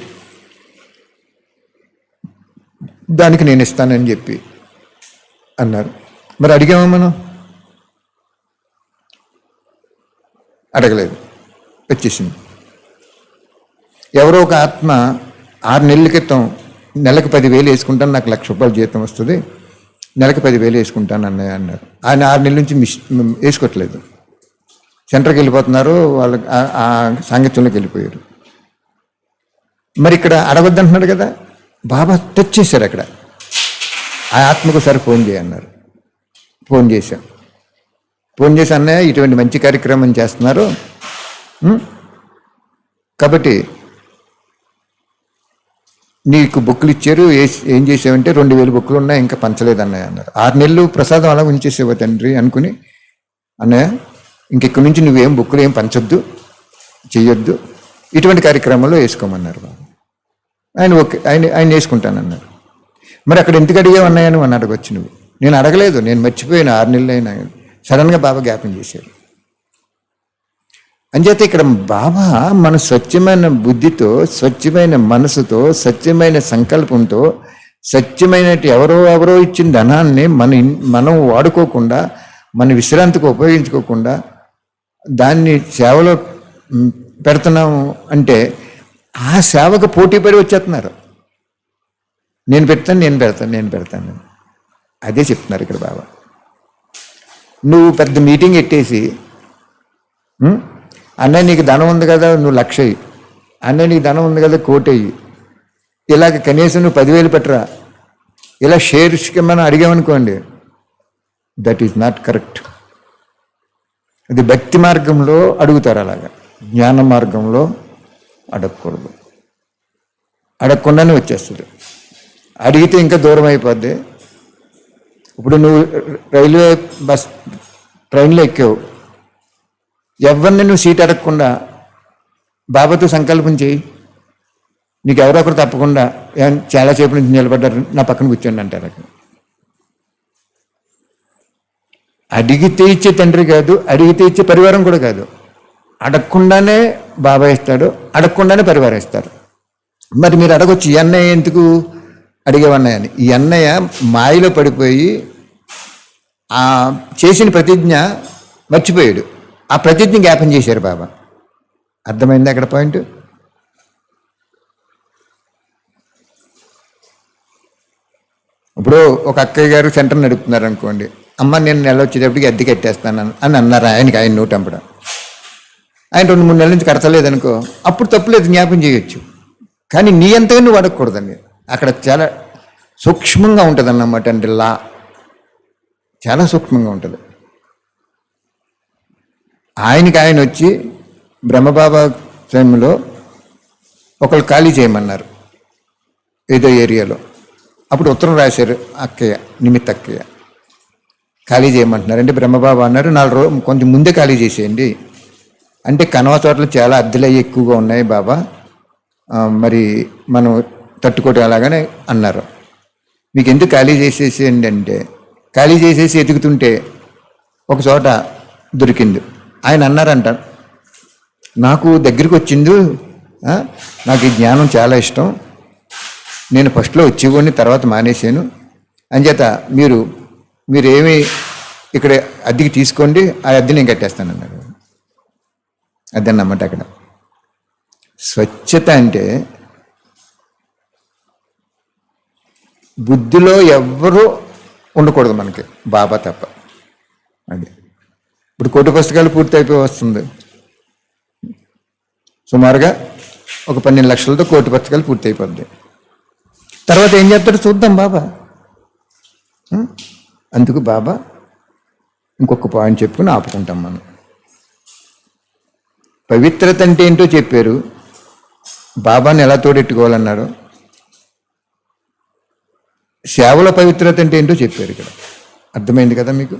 A: దానికి నేను ఇస్తానని చెప్పి అన్నారు. మరి అడిగామా మనం? అడగలేదు, వచ్చేసింది. ఎవరో ఒక ఆత్మ 6 నెలల క్రితం నెలకు 10,000 వేసుకుంటాను, నాకు ₹1,00,000 జీతం వస్తుంది, నెలకు 10,000 వేసుకుంటాను అన్నయ్య అన్నారు. ఆయన 6 నెలల నుంచి వేసుకోవట్లేదు. సెంటర్కి వెళ్ళిపోతున్నారు, వాళ్ళకి ఆ సాంగత్యంలోకి వెళ్ళిపోయారు. మరి ఇక్కడ అడగొద్దంటున్నాడు కదా బాబా. టచ్ చేశారు అక్కడ. ఆ ఆత్మకు ఒకసారి ఫోన్ చేయన్నారు. ఫోన్ చేశాం. ఫోన్ చేసి అన్నయ్య ఇటువంటి మంచి కార్యక్రమం చేస్తున్నారు కాబట్టి నీకు బుక్కులు ఇచ్చారు, ఏం చేసావంటే 2,000 బుక్కులు ఉన్నాయి, ఇంకా పంచలేదు అన్నయ్య అన్నారు. 6 నెలలు ప్రసాదం అలా ఉంచేసేవా తండ్రి అనుకుని, అన్నయ్య ఇంకెక్కడి నుంచి నువ్వేం బుక్కులు ఏం పంచొద్దు, చెయ్యొద్దు, ఇటువంటి కార్యక్రమంలో వేసుకోమన్నారు బాబు. ఆయన ఓకే, ఆయన వేసుకుంటానన్నారు. మరి అక్కడ ఎందుకు అడిగావు అన్నయ్య అని అడగొచ్చు నువ్వు. నేను అడగలేదు, నేను మర్చిపోయాను. 6 నెలలు అయినా సడన్గా బాబా జ్ఞాపం చేశారు. అంచేత ఇక్కడ బాబా మన స్వచ్ఛమైన బుద్ధితో, స్వచ్ఛమైన మనసుతో, స్వచ్ఛమైన సంకల్పంతో, స్వచ్ఛమైన ఎవరో ఇచ్చిన ధనాన్ని మనం వాడుకోకుండా, మన విశ్రాంతికి ఉపయోగించుకోకుండా దాన్ని సేవలో పెడుతున్నాము అంటే ఆ సేవకు పోటీ పడి వచ్చేస్తున్నారు. నేను పెడతాను. అదే చెప్తున్నారు ఇక్కడ బాబా. నువ్వు పెద్ద మీటింగ్ పెట్టేసి అన్నయ్య నీకు ధనం ఉంది కదా నువ్వు 1,00,000 అయ్యి, అన్నయ్య నీకు ధనం ఉంది కదా 1,00,000 అయ్యి, ఇలాగ కనీసం నువ్వు 10,000 పెట్టరా, ఇలా షేర్స్కి మనం అడిగామనుకోండి, దట్ ఈజ్ నాట్ కరెక్ట్. అది భక్తి మార్గంలో అడుగుతారు, అలాగా జ్ఞాన మార్గంలో అడగకూడదు. అడగకుండానే వచ్చేస్తుంది. అడిగితే ఇంకా దూరం అయిపోద్ది. ఇప్పుడు నువ్వు ట్రైన్లో ఎక్కావు, ఎవరిని నువ్వు సీట్ అడగకుండా బాబాతో సంకల్పం చేయి, నీకు ఎవరో ఒకరు తప్పకుండా చాలాసేపు నుంచి నిలబడ్డారు, నా పక్కన కూర్చోండి అంటారు. అక్కడ అడిగితే ఇచ్చే తండ్రి కాదు, అడిగితే ఇచ్చే పరివారం కూడా కాదు. అడగకుండానే బాబా ఇస్తాడు, అడగకుండానే పరివారం ఇస్తారు. మరి మీరు అడగొచ్చు, ఈ అన్నయ్య ఎందుకు అడిగేవన్నయ్య అని. ఈ అన్నయ్య మాయలో పడిపోయి ఆ చేసిన ప్రతిజ్ఞ మర్చిపోయాడు. ఆ ప్రతిజ్ఞ జ్ఞాపం చేశారు బాబా. అర్థమైంది అక్కడ పాయింట్? ఇప్పుడు ఒక అక్కయ్య గారు సెంటర్ నడుపుతున్నారు అనుకోండి, అమ్మ నేను నెల వచ్చేటప్పటికి అద్దె కట్టేస్తాను అని అన్నారు. ఆయన నోటు అంపడం. ఆయన 2-3 నెలల నుంచి కడతలేదనుకో, అప్పుడు తప్పులేదు, జ్ఞాపం చేయొచ్చు. కానీ నీ అంతగా నువ్వు అడగకూడదండి. అక్కడ చాలా సూక్ష్మంగా ఉంటుంది అన్నమాట. అంటే లా చాలా సూక్ష్మంగా ఉంటుంది. ఆయనకి ఆయన వచ్చి బ్రహ్మబాబా టైంలో ఒకళ్ళు ఖాళీ చేయమన్నారు ఏదో ఏరియాలో. అప్పుడు ఉత్తరం రాశారు అక్కయ్య, నిమిత్త అక్కయ్య, ఖాళీ చేయమంటున్నారు. అంటే బ్రహ్మబాబా అన్నారు 4 రోజులు కొంచెం ముందే ఖాళీ చేసేయండి. అంటే కనవ చోట్ల చాలా అద్దెలు అవి ఎక్కువగా ఉన్నాయి బాబా, మరి మనం తట్టుకోవటం అలాగనే అన్నారు. మీకు ఎందుకు ఖాళీ చేసేసేయండి అంటే, ఖాళీ చేసేసి ఎతుకుతుంటే ఒక చోట దొరికింది. ఆయన అన్నారంట, నాకు దగ్గరికి వచ్చింది, నాకు ఈ జ్ఞానం చాలా ఇష్టం, నేను ఫస్ట్లో వచ్చేవాడిని తర్వాత మానేశాను, అంచేత మీరేమి ఇక్కడ అద్దెకి తీసుకోండి, ఆ అద్దె నేను కట్టేస్తానన్నారు. అదన్నమాట అక్కడ స్వచ్ఛత అంటే. బుద్ధిలో ఎవ్వరూ ఉండకూడదు మనకి, బాబా తప్ప. అది ఇప్పుడు 1,000 పుస్తకాలు పూర్తి అయిపోయి వస్తుంది, సుమారుగా ఒక 12 లక్షలతో 1,000 పుస్తకాలు పూర్తి అయిపోద్ది. తర్వాత ఏం చేస్తాడో చూద్దాం బాబా. అందుకు బాబా ఇంకొక పాయింట్ చెప్పుకుని ఆపుకుంటాం మనం. పవిత్రత అంటే ఏంటో చెప్పారు, బాబాని ఎలా తోడెట్టుకోవాలన్నాడు, సేవల పవిత్రత అంటే ఏంటో చెప్పారు. ఇక్కడ అర్థమైంది కదా మీకు.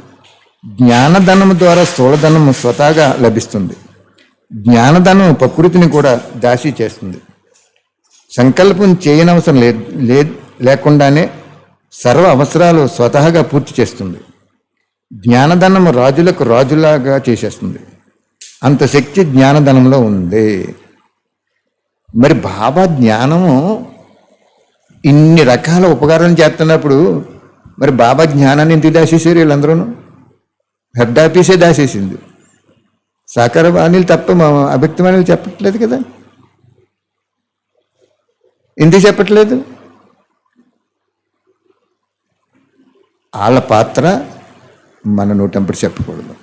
A: జ్ఞానధనం ద్వారా స్థూలధనం స్వతహాగా లభిస్తుంది. జ్ఞానధనం ప్రకృతిని కూడా దాసి చేస్తుంది. సంకల్పం చేయనవసరం లేకుండానే సర్వ అవసరాలు స్వతహాగా పూర్తి చేస్తుంది. జ్ఞానధనం రాజులకు రాజులాగా చేసేస్తుంది. అంత శక్తి జ్ఞానధనంలో ఉంది. మరి బాబా జ్ఞానము ఇన్ని రకాల ఉపకారాలు చేస్తున్నప్పుడు మరి బాబా జ్ఞానాన్ని ఎందుకు దాచేసారు వీళ్ళందరూ? హెడ్ ఆఫీసే దాచేసింది. సాకార వాణిలు తప్ప అవ్యక్తవాణిలు చెప్పట్లేదు కదా. ఎందుకు చెప్పట్లేదు? వాళ్ళ పాత్ర మన నోటంపటి చెప్పకూడదు.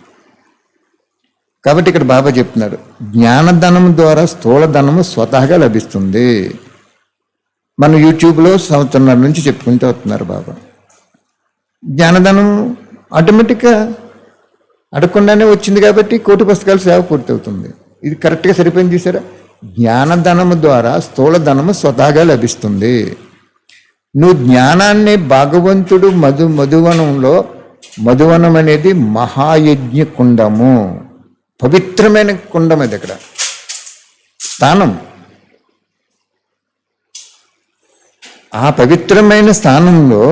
A: కాబట్టి ఇక్కడ బాబా చెప్తున్నారు, జ్ఞానధనం ద్వారా స్థూలధనము స్వతహాగా లభిస్తుంది. మన యూట్యూబ్లో సంవత్సరాల నుంచి చెప్పుకుంటూ వస్తున్నారు బాబా. జ్ఞానధనం ఆటోమేటిక్గా అడగకుండానే వచ్చింది కాబట్టి 1,000 పుస్తకాల సేవ పూర్తవుతుంది. ఇది కరెక్ట్గా సరిపోయింది చూసారా. జ్ఞానధనము ద్వారా స్థూలధనము స్వతహాగా లభిస్తుంది. నువ్వు జ్ఞానాన్ని భగవంతుడు మధువనంలో, మధువనం అనేది మహాయజ్ఞ కుండము, పవిత్రమైన కుండం. అది అక్కడ స్థానం. ఆ పవిత్రమైన స్థానంలో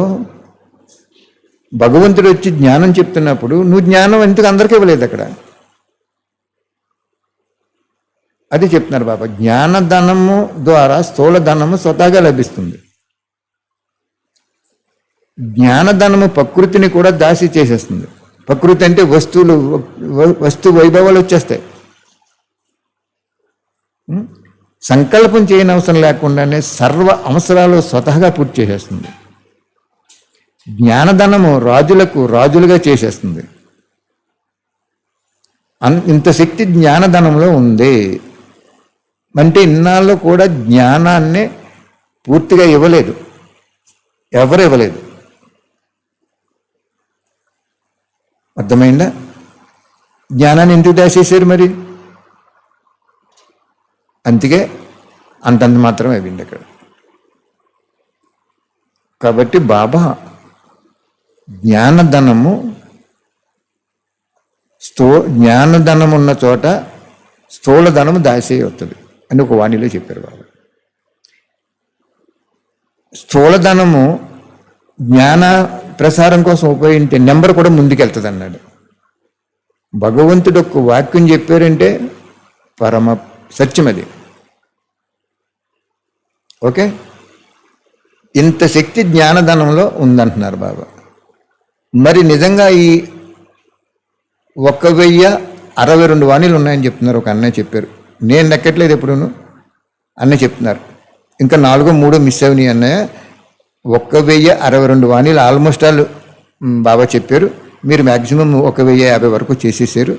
A: భగవంతుడు వచ్చి జ్ఞానం చెప్తున్నప్పుడు నువ్వు జ్ఞానం ఎందుకు అందరికీ ఇవ్వలేదు అక్కడ? అది చెప్తున్నారు బాబా. జ్ఞానధనము ద్వారా స్థూలధనము స్వతహాగా లభిస్తుంది. జ్ఞానధనము ప్రకృతిని కూడా దాసి చేసేస్తుంది. ప్రకృతి అంటే వస్తు వైభవాలు వచ్చేస్తాయి. సంకల్పం చేయనవసరం లేకుండానే సర్వ అవసరాలు స్వతహాగా పూర్తి చేసేస్తుంది. జ్ఞానధనము రాజులకు రాజులుగా చేసేస్తుంది. ఇంత శక్తి జ్ఞానధనంలో ఉంది. అంటే ఇన్నాళ్ళు కూడా జ్ఞానాన్ని పూర్తిగా ఇవ్వలేదు, ఎవరు ఇవ్వలేదు. అర్థమైందా? జ్ఞానాన్ని ఎందుకు దాచేసారు మరి? అందుకే అంతంత మాత్రం అయింది అక్కడ. కాబట్టి బాబా జ్ఞానధనము జ్ఞానధనం ఉన్న చోట స్థూలధనము దాచేయవుతుంది అని ఒక వాణిలో చెప్పారు బాబా. స్థూలధనము జ్ఞాన ప్రసారం కోసం ఉపయోగించే నెంబర్ కూడా ముందుకెళ్తుంది అన్నాడు భగవంతుడు. ఒక వాక్యం చెప్పారంటే పరమ సత్యం అది. ఓకే, ఇంత శక్తి జ్ఞానధనంలో ఉందంటున్నారు బాబా. మరి నిజంగా ఈ 1,062 వాణిలు ఉన్నాయని చెప్తున్నారు. ఒక అన్నయ్య చెప్పారు, నేను లెక్కట్లేదు ఎప్పుడూను. అన్నయ్య చెప్తున్నారు ఇంకా 4-3 మిస్ అయినాయి అన్నయ్య. 1,062 వాణిలు ఆల్మోస్ట్ ఆల్ బాబా చెప్పారు. మీరు మ్యాక్సిమం 1,050 వరకు చేసేసారు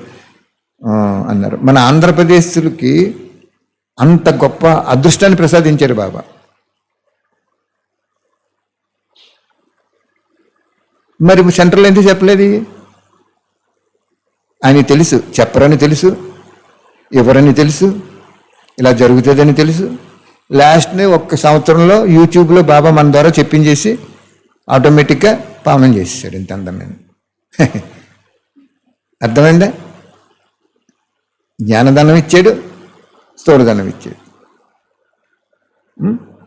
A: అన్నారు. మన ఆంధ్రప్రదేశ్కి అంత గొప్ప అదృష్టాన్ని ప్రసాదించారు బాబా. మరి సెంట్రల్ ఎందుకు చెప్పలేదు? ఆయన తెలుసు, చెప్పరని తెలుసు, ఎవరని తెలుసు, ఇలా జరుగుతుందని తెలుసు. లాస్ట్ని 1 సంవత్సరంలో యూట్యూబ్లో బాబా మన ద్వారా చెప్పించేసి ఆటోమేటిక్గా పాలన చేసేసాడు. ఇంత అందమైన అర్థమైందా? జ్ఞానదానం ఇచ్చాడు, స్థూలదానం ఇచ్చాడు.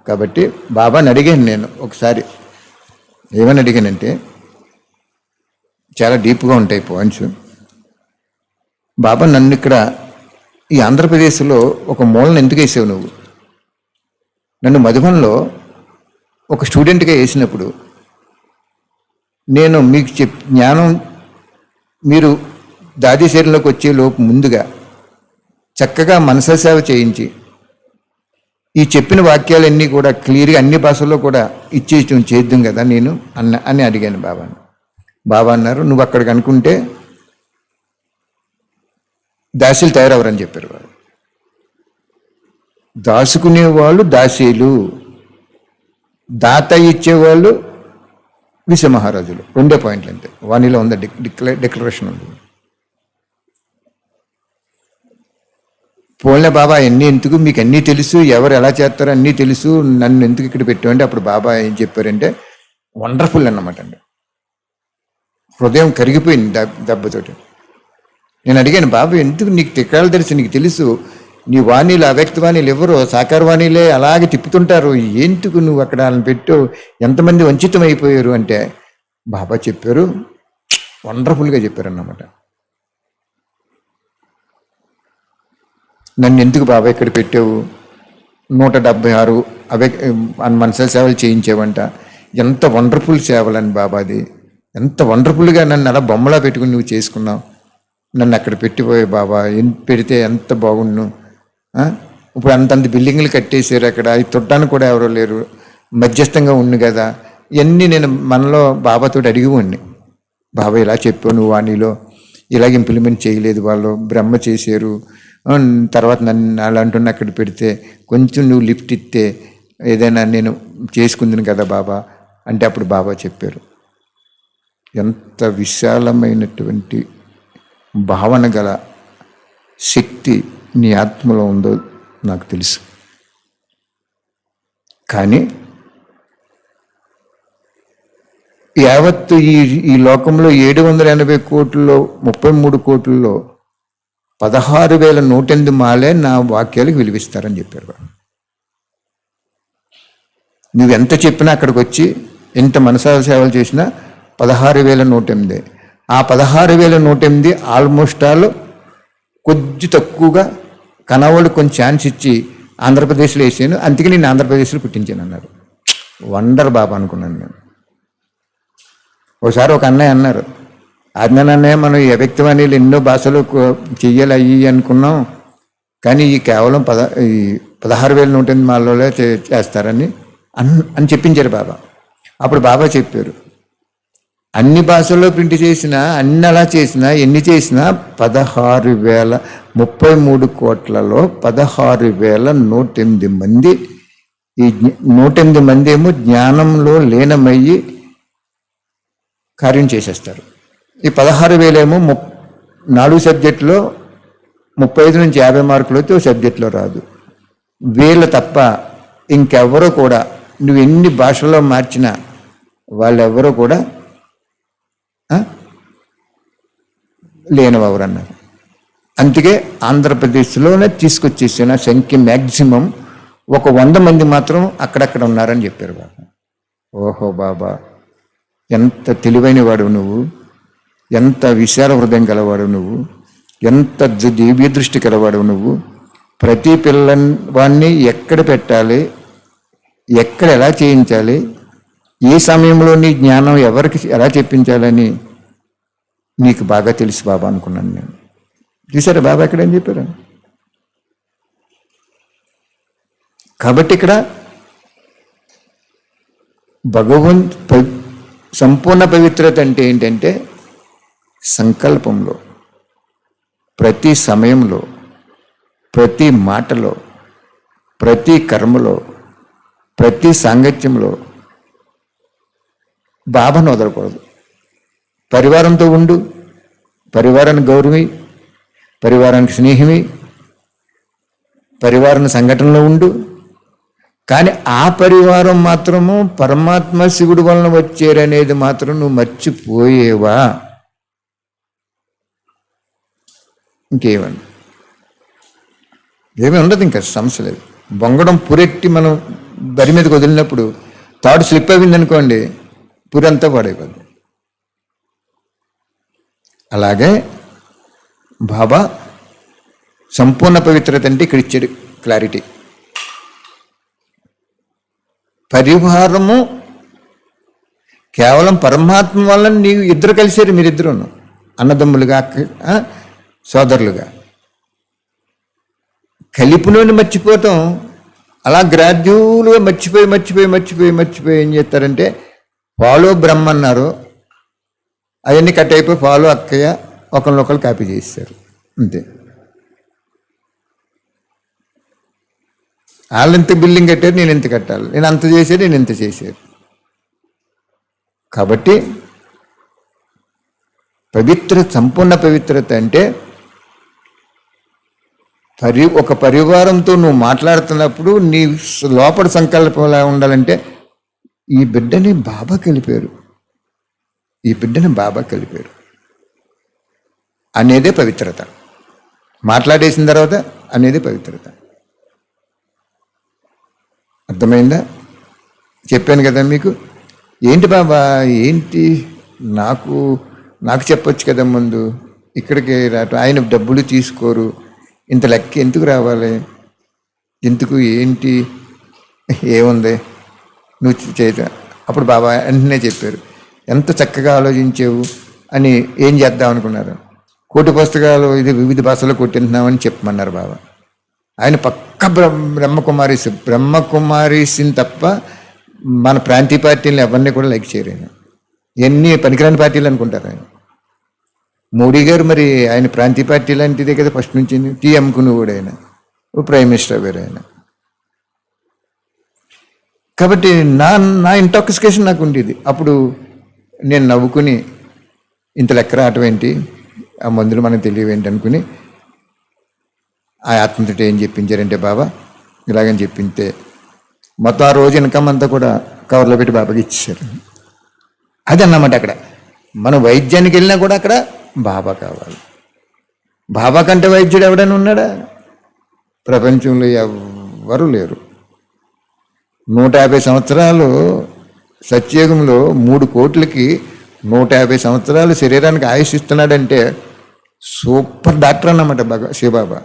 A: కాబట్టి బాబాని అడిగాను నేను ఒకసారి. ఏమని అడిగానంటే, చాలా డీప్గా ఉంటాయి పాయింట్స్. బాబా నన్ను ఇక్కడ ఈ ఆంధ్రప్రదేశ్లో ఒక మూలను ఎందుకు వేసావు నువ్వు? నన్ను మధుబన్లో ఒక స్టూడెంట్గా వేసినప్పుడు నేను మీకు జ్ఞానం మీరు దాది శరీరంలోకి వచ్చే లోపు ముందుగా చక్కగా మనసా సేవ చేయించి ఈ చెప్పిన వాక్యాలన్నీ కూడా క్లియర్గా అన్ని భాషల్లో కూడా ఇచ్చేయటం చేద్దాం కదా నేను అని అడిగాను బాబాని. బాబా అన్నారు, నువ్వు అక్కడికి అనుకుంటే దాసీలు తయారవరని చెప్పారు వారు. దాసుకునేవాళ్ళు దాసీలు, దాత ఇచ్చేవాళ్ళు విశ్వమహారాజులు. 2 పాయింట్లు అంతే. వానిలో ఉంది డిక్లరేషన్ ఉంది. పోలే బాబా అన్నీ ఎందుకు, మీకు అన్నీ తెలుసు, ఎవరు ఎలా చేస్తారో అన్నీ తెలుసు, నన్ను ఎందుకు ఇక్కడ పెట్టామంటే అప్పుడు బాబా ఏం చెప్పారంటే వండర్ఫుల్ అన్నమాట అండి. హృదయం కరిగిపోయింది దెబ్బతోటి. నేను అడిగాను, బాబు ఎందుకు నీకు తిక్కాలు తెలుసు, నీకు తెలుసు, నీ వాణీలు అవ్యక్త వాణీలు ఎవరో సాకార వాణీలే అలాగే తిప్పుతుంటారు, ఎందుకు నువ్వు అక్కడ వాళ్ళని పెట్టు, ఎంతమంది వంచితం అయిపోయారు అంటే బాబా చెప్పారు, వండర్ఫుల్గా చెప్పారు అన్నమాట. నన్ను ఎందుకు బాబా ఇక్కడ పెట్టావు, 176 మనసా సేవలు చేయించావంట, ఎంత వండర్ఫుల్ సేవలని బాబాది, ఎంత వండర్ఫుల్గా నన్ను అలా బొమ్మలా పెట్టుకుని నువ్వు చేసుకున్నావు, నన్ను అక్కడ పెట్టిపోయే బాబా, పెడితే ఎంత బాగుండు. ఇప్పుడు అంతంత బిల్డింగ్లు కట్టేసారు అక్కడ, అవి తొట్టడానికి కూడా ఎవరో లేరు, మధ్యస్థంగా ఉండు కదా. ఇవన్నీ నేను మనలో బాబాతో అడిగి ఉండి, బాబా ఇలా చెప్పావు నువ్వు వాణిలో, ఇలాగ ఇంప్లిమెంట్ చేయలేదు, వాళ్ళు బ్రహ్మ చేశారు, తర్వాత నన్ను అలా అంటున్న అక్కడ పెడితే కొంచెం నువ్వు లిఫ్ట్ ఇస్తే ఏదైనా నేను చేసుకుందిను కదా బాబా అంటే అప్పుడు బాబా చెప్పారు, ఎంత విశాలమైనటువంటి భావన గల శక్తి నీ ఆత్మలో ఉందో నాకు తెలుసు. కానీ యావత్తు ఈ లోకంలో 780 కోట్లలో 33 కోట్లలో 16,108 మాలే నా వాక్యాలకు విలువిస్తారని చెప్పారు. నువ్వెంత చెప్పినా అక్కడికి వచ్చి ఎంత మనసా సేవలు చేసినా 16,108. ఆ 16,108 ఆల్మోస్ట్ ఆల్ కొద్ది తక్కువగా కనవాళ్ళు కొంచెం ఛాన్స్ ఇచ్చి ఆంధ్రప్రదేశ్లో వేసాను, అందుకే నేను ఆంధ్రప్రదేశ్లో పుట్టించాను అన్నారు. వండర్ బాబా అనుకున్నాను నేను. ఒకసారి ఒక అన్నయ్య అన్నారు, అన్నయ్య మనం ఈ వ్యక్తివాణీలు ఎన్నో భాషలు చెయ్యాలి అయ్యి అనుకున్నాం, కానీ ఈ కేవలం 16,108 మాలలో చేస్తారని అని చెప్పించారు బాబా. అప్పుడు బాబా చెప్పారు, అన్ని భాషల్లో ప్రింట్ చేసినా, అన్ని అలా చేసినా, ఎన్ని చేసినా 16,033 కోట్లలో 16,108 మంది, ఈ 108 మంది ఏమో జ్ఞానంలో లీనమయ్యి కార్యం చేసేస్తారు. ఈ 16,000 ఏమో 4 సబ్జెక్టులో 35 నుంచి 50 మార్కులు అయితే సబ్జెక్టులో రాదు. వీళ్ళు తప్ప ఇంకెవరో కూడా నువ్వు ఎన్ని భాషల్లో మార్చినా వాళ్ళెవరో కూడా లేనివరన్నారు. అందుకే ఆంధ్రప్రదేశ్లోనే తీసుకొచ్చేసిన సంఖ్య మ్యాక్సిమం ఒక 100 మంది మాత్రం అక్కడక్కడ ఉన్నారని చెప్పారు బాబా. ఓహో బాబా, ఎంత తెలివైన వాడు నువ్వు, ఎంత విశాల హృదయం గలవాడు నువ్వు, ఎంత దివ్య దృష్టి గలవాడు నువ్వు. ప్రతి పిల్లవాడిని ఎక్కడ పెట్టాలి, ఎక్కడ ఎలా చేయించాలి, ఏ సమయంలో నీ జ్ఞానం ఎవరికి ఎలా చెప్పించాలని నీకు బాగా తెలుసు బాబా అనుకున్నాను నేను. చూసారా బాబా ఎక్కడేం చెప్పారు. కాబట్టి ఇక్కడ సంపూర్ణ పవిత్రత అంటే ఏంటంటే సంకల్పంలో, ప్రతి సమయంలో, ప్రతి మాటలో, ప్రతి కర్మలో, ప్రతి సాంగత్యంలో బాబాను వదలకూడదు. పరివారంతో ఉండు, పరివారానికి గౌరవి, పరివారానికి స్నేహివి, పరివారాన్ని సంఘటనలో ఉండు. కానీ ఆ పరివారం మాత్రము పరమాత్మ శివుడి వలన వచ్చారనేది మాత్రం నువ్వు మర్చిపోయేవా? ఇంకేమన్నా ఏమీ ఉండదు, ఇంకా సమస్య లేదు. బొంగడం పురెట్టి మనం బరి మీదకి వదిలినప్పుడు తాడు స్లిప్ అయింది అనుకోండి, పురంతా పడైపోద్ది. అలాగే బాబా సంపూర్ణ పవిత్రత అంటే ఇక్కడ ఇచ్చాడు క్లారిటీ. పరివారము కేవలం పరమాత్మ వల్ల నీవు ఇద్దరు కలిసారు, మీరిద్దరు అన్నదమ్ములుగా సోదరులుగా. కలిపిలోని మర్చిపోతాం. అలా గ్రాడ్యువల్గా మర్చిపోయి ఏం చేస్తారంటే ఫాలో బ్రహ్మ అన్నారు, అవన్నీ కట్ అయిపోయి ఫాలో అక్కయ్య ఒకరినొకరు కాపీ చేస్తారు అంతే. వాళ్ళు ఎంత బిల్డింగ్ కట్టారు, నేను ఎంత కట్టాలి, నేను అంత చేసేది, నేను ఎంత చేసేది. కాబట్టి సంపూర్ణ పవిత్రత అంటే ఒక పరివారంతో నువ్వు మాట్లాడుతున్నప్పుడు నీ లోపల సంకల్పం ఎలా ఉండాలంటే ఈ బిడ్డని బాబా కలిపారు, ఈ బిడ్డని బాబా కలిపారు అనేదే పవిత్రత. మాట్లాడేసిన తర్వాత అనేది పవిత్రత. అర్థమైందా? చెప్పాను కదా మీకు. ఏంటి బాబా, ఏంటి నాకు చెప్పొచ్చు కదా ముందు, ఇక్కడికి రావటం, ఆయన డబ్బులు తీసుకోరు, ఇంత లెక్క ఎందుకు రావాలి, ఎందుకు, ఏంటి, ఏముంది నువ్వు చేయటం. అప్పుడు బాబా వెంటనే చెప్పారు, ఎంత చక్కగా ఆలోచించావు అని. ఏం చేద్దాం అనుకున్నారు? కోటి పుస్తకాలు ఇది వివిధ భాషలో కొట్టింటున్నామని చెప్పమన్నారు బాబా. ఆయన పక్క బ్రహ్మకుమారీస్ని తప్ప మన ప్రాంతీయ పార్టీలను ఎవరిని కూడా లైక్ చేయరు. ఆయన ఎన్ని పనికిరాని పార్టీలు అనుకుంటారు. ఆయన మోడీ గారు మరి ఆయన ప్రాంతీయ పార్టీ లాంటిదే కదా ఫస్ట్ నుంచి. టీ అమ్ముకుని కూడా ఆయన ప్రైమ్ మినిస్టర్ వేరు ఆయన. కాబట్టి నా ఇంటాక్సికేషన్ నాకు ఉండేది. అప్పుడు నేను నవ్వుకుని ఇంత లెక్క రావటం ఏంటి, ఆ మందులు మనకు తెలియవేంటి అనుకుని ఆ ఆత్మతో ఏం చెప్పించారంటే బాబా ఇలాగని చెప్పింటే మొత్తం ఆ రోజు ఇన్కమ్ అంతా కూడా కవర్లో పెట్టి బాబాకి ఇచ్చేసారు. అది అన్నమాట. అక్కడ మనం వైద్యానికి వెళ్ళినా కూడా అక్కడ బాబా కావాలి. బాబా కంటే వైద్యుడు ఎవడైనా ఉన్నాడా? ప్రపంచంలో ఎవ్వరూ లేరు. 150 సంవత్సరాలు సత్యయుగంలో 3 కోట్లకి 150 సంవత్సరాలు శరీరానికి ఆయుష్ ఇస్తున్నాడంటే సూపర్ డాక్టర్ అన్నమాట శివబాబా.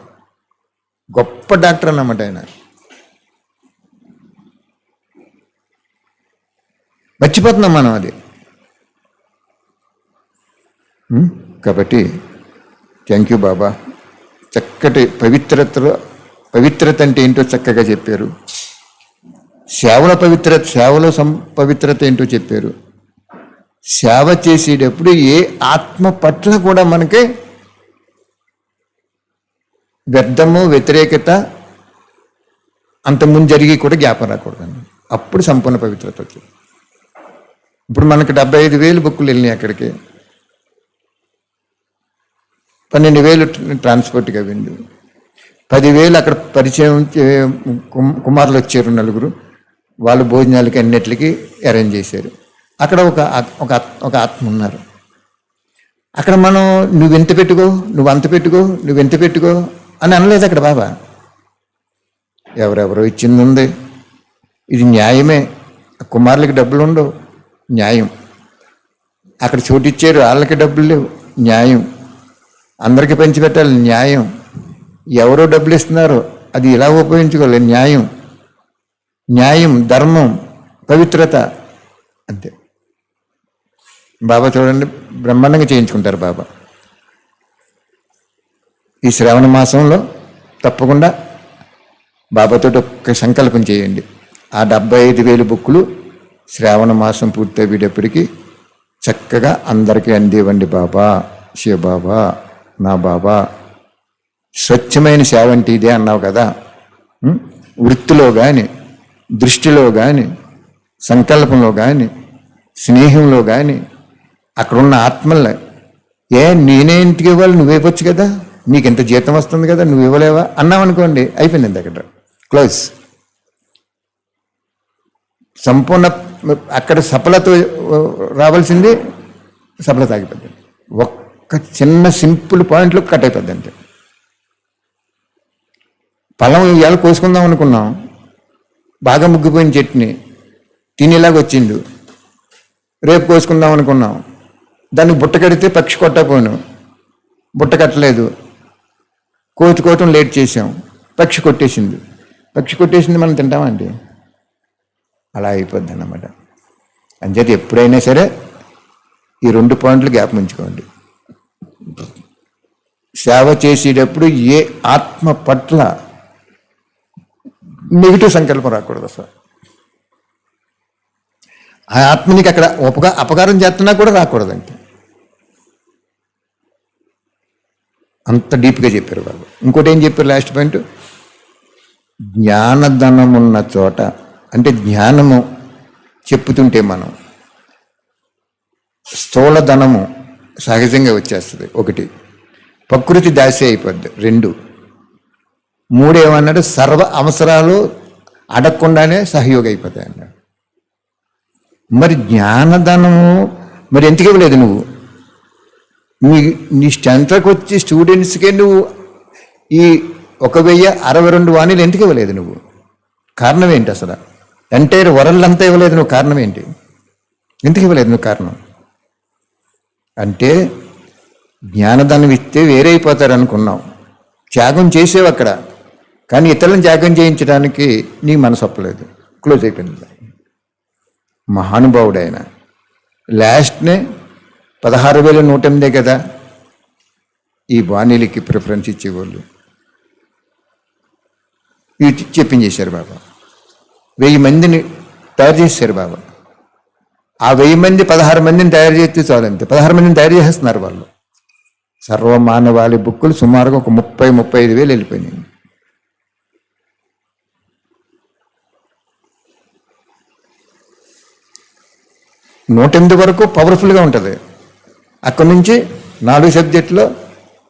A: గొప్ప డాక్టర్ అన్నమాట ఆయన. మర్చిపోతున్నాం మనం అది. కాబట్టి థ్యాంక్ యూ బాబా. చక్కటి పవిత్రత అంటే ఏంటో చక్కగా చెప్పారు. సేవలో పవిత్రత ఏంటో చెప్పారు. సేవ చేసేటప్పుడు ఏ ఆత్మ పట్ల కూడా మనకి వ్యర్థము, వ్యతిరేకత అంతకుముందు జరిగి కూడా జ్ఞాపం రాకూడదండి. అప్పుడు సంపూర్ణ పవిత్రత వచ్చింది. ఇప్పుడు మనకి 75,000 బుక్కులు వెళ్ళినాయి. అక్కడికి 12,000 ట్రాన్స్పోర్ట్కి అవ్వండి. 10,000 అక్కడ పరిచయం కుమారులు వచ్చారు 4. వాళ్ళు భోజనాలకి అన్నిటికి అరేంజ్ చేశారు. అక్కడ ఒక ఆత్మ ఉన్నారు. అక్కడ మనం నువ్వెంత పెట్టుకో, నువ్వెంత పెట్టుకో అని అనలేదు అక్కడ బాబా. ఎవరెవరో ఇచ్చింది ఉంది, ఇది న్యాయమే. కుమారులకి డబ్బులు ఉండవు, న్యాయం. అక్కడ చోటు ఇచ్చారు, వాళ్ళకి డబ్బులు లేవు, న్యాయం. అందరికీ పంచిపెట్టాలి, న్యాయం. ఎవరో డబ్బులు ఇస్తున్నారో అది ఇలా ఉపయోగించుకోవాలి, న్యాయం. న్యాయం, ధర్మం, పవిత్రత, అంతే. బాబా చూడండి బ్రహ్మాండంగా చేయించుకుంటారు బాబా. ఈ శ్రావణ మాసంలో తప్పకుండా బాబాతో ఒక సంకల్పం చేయండి. ఆ 75,000 బుక్కులు శ్రావణ మాసం పూర్తయ్యేటప్పటికీ చక్కగా అందరికీ అందివ్వండి బాబా. శివబాబా, నా బాబా, స్వచ్ఛమైన సేవ అంటే ఇదే అన్నావు కదా. వృత్తిలో కానీ, దృష్టిలో కానీ, సంకల్పంలో కానీ, స్నేహంలో కానీ, అక్కడున్న ఆత్మల్ని ఏ నేనే ఇంటికి ఇవ్వాలి, నువ్వు ఇవ్వచ్చు కదా, నీకు ఎంత జీతం వస్తుంది కదా, నువ్వు ఇవ్వలేవా అన్నామనుకోండి, అయిపోయింది అక్కడ క్లోజ్. సంపూర్ణ అక్కడ సఫలత రావాల్సింది సఫలత ఆగిపోద్ది. ఒక్క చిన్న సింపుల్ పాయింట్లో కట్ అయిపోద్ది అంతే. పొలం ఇవాళ కోసుకుందాం అనుకున్నాం, బాగా ముగ్గిపోయిన చెట్టుని తినేలాగా వచ్చిండు. రేపు కోసుకుందాం అనుకున్నాం, దానికి బుట్ట కడితే పక్షి కొట్టకపోయాను, బుట్ట కట్టలేదు, కోయటం లేట్ చేసాం, పక్షి కొట్టేసింది. పక్షి కొట్టేసింది మనం తింటామండి, అలా అయిపోద్ది అన్నమాట. అంచేత ఎప్పుడైనా సరే ఈ 2 పాయింట్లు గ్యాప్ ఉంచుకోండి. సేవ చేసేటప్పుడు ఏ ఆత్మ పట్ల నెగిటివ్ సంకల్పం రాకూడదు అసలు. ఆ ఆత్మనికి అక్కడ అపకారం చేస్తున్నా కూడా రాకూడదంటే, అంత డీప్గా చెప్పారు వాళ్ళు. ఇంకోటి ఏం చెప్పారు లాస్ట్ పాయింట్, జ్ఞానధనం ఉన్న చోట, అంటే జ్ఞానము చెప్పుతుంటే మనం స్థూల ధనము సహజంగా వచ్చేస్తుంది. 1 ప్రకృతి దాసి అయిపోద్ది. 2 3 ఏమన్నాడు, సర్వ అవసరాలు అడగకుండానే సహయోగం అయిపోతాయి అన్నాడు. మరి జ్ఞానధనము మరి ఎందుకు ఇవ్వలేదు నువ్వు? నీ స్ట్రెంత్కి వచ్చి స్టూడెంట్స్కే నువ్వు ఈ 1062 వాణీలు ఎందుకు ఇవ్వలేదు నువ్వు? కారణం ఏంటి అసలు? ఎంటైర్ వరల్డ్ అంతా ఇవ్వలేదు నువ్వు, కారణం ఏంటి? ఎందుకు ఇవ్వలేదు నువ్వు? కారణం అంటే జ్ఞానదానం ఇస్తే వేరే అయిపోతారు అనుకున్నావు, త్యాగం చేసేవు అక్కడ, కానీ ఇతరులను త్యాగం చేయించడానికి నీ మనసు ఒప్పలేదు, క్లోజ్ అయిపోయింది. మహానుభావుడైన లాస్ట్నే 16,108 కదా ఈ బాణీలకి ప్రిఫరెన్స్ ఇచ్చేవాళ్ళు. ఇవి చెప్పించేశారు బాబా. 1000 మందిని తయారు చేశారు బాబా. ఆ 1000 మంది 16 మందిని తయారు చేస్తే చాలంతే, 16 మందిని తయారు చేస్తున్నారు వాళ్ళు. సర్వమానవాళి బుక్కులు సుమారుగా ఒక 30-35 వేలు వెళ్ళిపోయినాయి. నూట 8 వరకు పవర్ఫుల్గా ఉంటుంది. అక్కడి నుంచి 4 సబ్జెక్టులో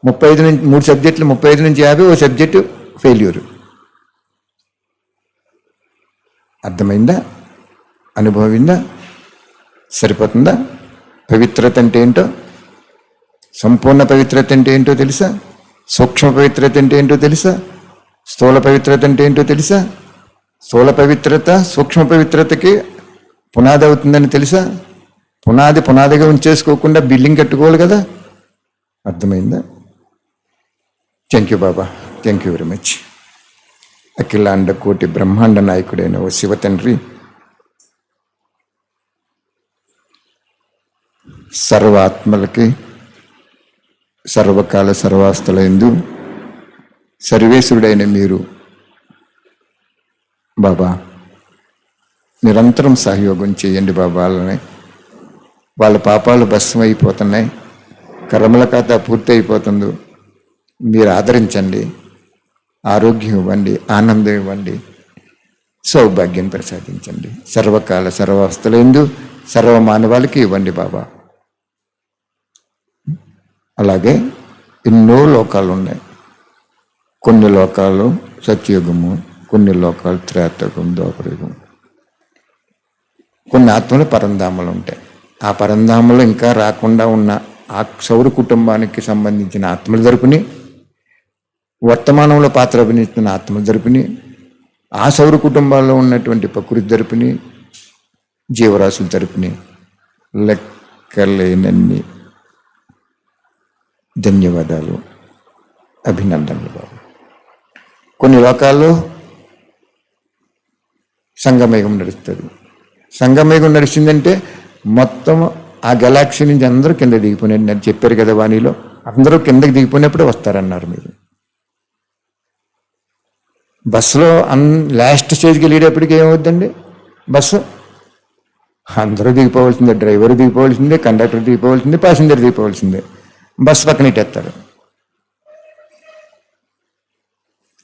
A: 35 నుంచి 3 సబ్జెక్టులు 35 నుంచి 50, ఓ సబ్జెక్టు ఫెయిల్యూరు. అర్థమైందా? అనుభవిందా? సరిపోతుందా? పవిత్రత అంటే ఏంటో, సంపూర్ణ పవిత్రత అంటే ఏంటో తెలుసా? సూక్ష్మ పవిత్రత అంటే ఏంటో తెలుసా? స్థూల పవిత్రత అంటే ఏంటో తెలుసా? స్థూల పవిత్రత సూక్ష్మ పవిత్రతకి పునాది అవుతుందని తెలుసా? పునాదిగా ఉంచేసుకోకుండా బిల్డింగ్ కట్టుకోవాలి కదా. అర్థమైందా? Thank you Baba, thank you very much. అఖిలాండ కోటి బ్రహ్మాండ నాయకుడైన ఓ శివ తండ్రి, సర్వ ఆత్మలకి సర్వకాల సర్వాస్తులందు సర్వేశ్వరుడైన మీరు బాబా నిరంతరం సహయోగం చేయండి బాబా. వాళ్ళ పాపాలు భస్మం అయిపోతున్నాయి, కర్మల ఖాతా పూర్తి అయిపోతుందో మీరు ఆదరించండి, ఆరోగ్యం ఇవ్వండి, ఆనందం ఇవ్వండి, సౌభాగ్యం ప్రసాదించండి. సర్వకాల సర్వాస్తులందు సర్వ మానవాళికి ఇవ్వండి బాబా. అలాగే ఎన్నో లోకాలు ఉన్నాయి. కొన్ని లోకాలు సత్యయుగము, కొన్ని లోకాలు త్రేతయుగం, ద్వాపరయుగం. కొన్ని ఆత్మలు పరంధామలు ఉంటాయి. ఆ పరంధామలు ఇంకా రాకుండా ఉన్న ఆ సౌర కుటుంబానికి సంబంధించిన ఆత్మల తరపుని, వర్తమానంలో పాత్ర అభినయిస్తున్న ఆత్మల తరపుని, ఆ సౌర కుటుంబాల్లో ఉన్నటువంటి ప్రకృతి తరపుని, జీవరాశుల తరపుని లెక్కలేనన్ని ధన్యవాదాలు, అభినందనలు బాబు. కొన్ని లోకాల్లో సంగమేఘం నడుస్తుంది. సంగమేఘం నడిచిందంటే మొత్తం ఆ గెలాక్సీ నుంచి అందరూ కింద దిగిపోయినట్టు నేను చెప్పారు కదా వాణిలో. అందరూ కిందకి దిగిపోయినప్పుడే వస్తారన్నారు మీరు. బస్సులో లాస్ట్ స్టేజ్కి వెళ్ళేటప్పటికి ఏమవుద్దండి? బస్సు అందరూ దిగిపోవాల్సిందే, డ్రైవర్ దిగిపోవాల్సిందే, కండక్టర్ దిగిపోవాల్సిందే, ప్యాసింజర్ దిగిపోవాల్సిందే. బస్సు పక్కన ఇట్టేస్తారు.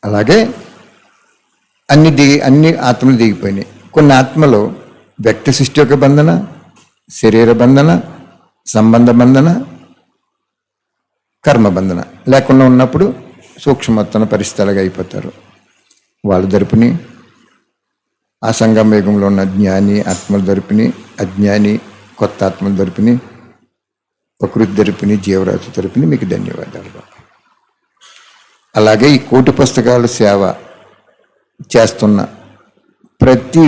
A: అలాగే అన్ని ఆత్మలు దిగిపోయినాయి. కొన్ని ఆత్మలు వ్యక్తి సృష్టి యొక్క బంధన, శరీర బంధన, సంబంధ బంధన, కర్మబంధన లేకుండా ఉన్నప్పుడు సూక్ష్మోత్తన పరిస్థితులుగా అయిపోతారు. వాళ్ళ తరపుని ఆ సంగమ వేగంలో ఉన్న జ్ఞాని ఆత్మల తరపుని, అజ్ఞాని కొత్త ఆత్మల తరపుని, ప్రకృతి తరపుని, జీవరాశి తరపుని మీకు ధన్యవాదాలు. అలాగే ఈ కోటి పుస్తకాలు సేవ చేస్తున్న ప్రతి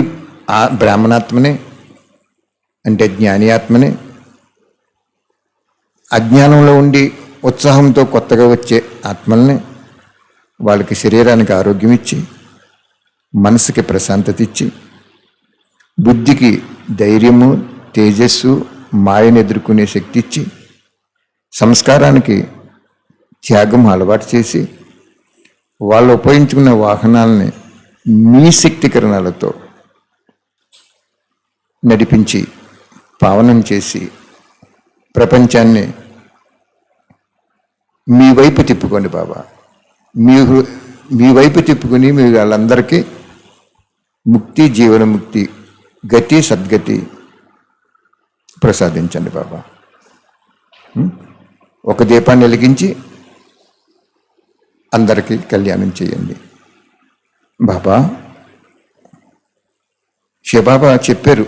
A: బ్రాహ్మణాత్మని, అంటే జ్ఞాని ఆత్మని, అజ్ఞానంలో ఉండి ఉత్సాహంతో కొత్తగా వచ్చే ఆత్మల్ని, వాళ్ళకి శరీరానికి ఆరోగ్యం ఇచ్చి, మనసుకి ప్రశాంతత ఇచ్చి, బుద్ధికి ధైర్యము, తేజస్సు, మాయను ఎదుర్కొనే శక్తి ఇచ్చి, సంస్కారానికి త్యాగం అలవాటు చేసి, వాళ్ళు ఉపయోగించుకున్న వాహనాలని మీ శక్తికరణాలతో నడిపించి పావనం చేసి ప్రపంచాన్ని మీ వైపు తిప్పుకోండి బాబా. మీ వైపు తిప్పుకొని మీ వాళ్ళందరికీ ముక్తి, జీవనముక్తి, గతి, సద్గతి ప్రసాదించండి బాబా. ఒక దీపాన్ని వెలిగించి అందరికీ కళ్యాణం చేయండి బాబా. శివబాబా చెప్పారు,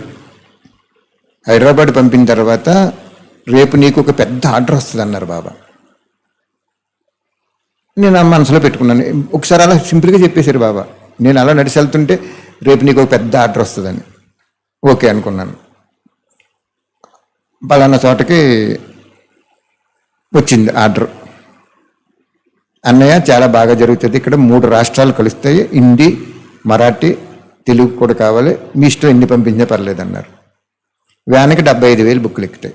A: హైదరాబాద్ పంపిన తర్వాత రేపు నీకు ఒక పెద్ద ఆర్డర్ వస్తుంది అన్నారు బాబా. నేను ఆ మనసులో పెట్టుకున్నాను. ఒకసారి అలా సింపుల్గా చెప్పేశారు బాబా. నేను అలా నడిచి వెళ్తుంటే రేపు నీకు ఒక పెద్ద ఆర్డర్ వస్తుందని ఓకే అనుకున్నాను. పలానా చోటకి వచ్చింది ఆర్డర్. అన్నయ్య చాలా బాగా జరుగుతుంది, ఇక్కడ 3 రాష్ట్రాలు కలుస్తాయి, హిందీ, మరాఠీ, తెలుగు కూడా కావాలి, మీ ఇష్టం ఎన్ని పంపించినా పర్లేదు అన్నారు. వ్యాన్కి 75,000 బుక్కులు ఎక్కుతాయి.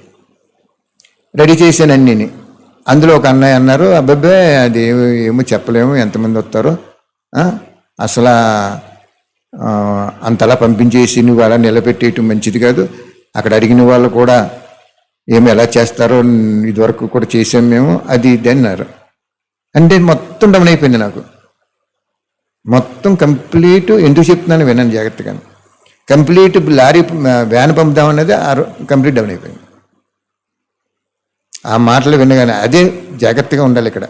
A: రెడీ చేశాను అన్నీని. అందులో ఒక అన్నయ్య అన్నారు, అబ్బాబ్బే అది ఏమో చెప్పలేము ఎంతమంది వస్తారో, అసలు అంతలా పంపించేసి నువ్వు అలా నిలబెట్టేయటం మంచిది కాదు, అక్కడ అడిగిన వాళ్ళు కూడా ఏమి ఎలా చేస్తారో ఇదివరకు కూడా చేసాం మేము, అది ఇది అన్నారు. అంటే మొత్తం డౌన్ అయిపోయింది నాకు. మొత్తం కంప్లీట్. ఎందుకు చెప్తున్నాను వినండి జాగ్రత్తగా. కంప్లీట్ లారీ వ్యాన్ పంపుదామన్నది కంప్లీట్ డౌన్ అయిపోయింది. ఆ మాటలు వినగానే అదే జాగ్రత్తగా ఉండాలి ఇక్కడ.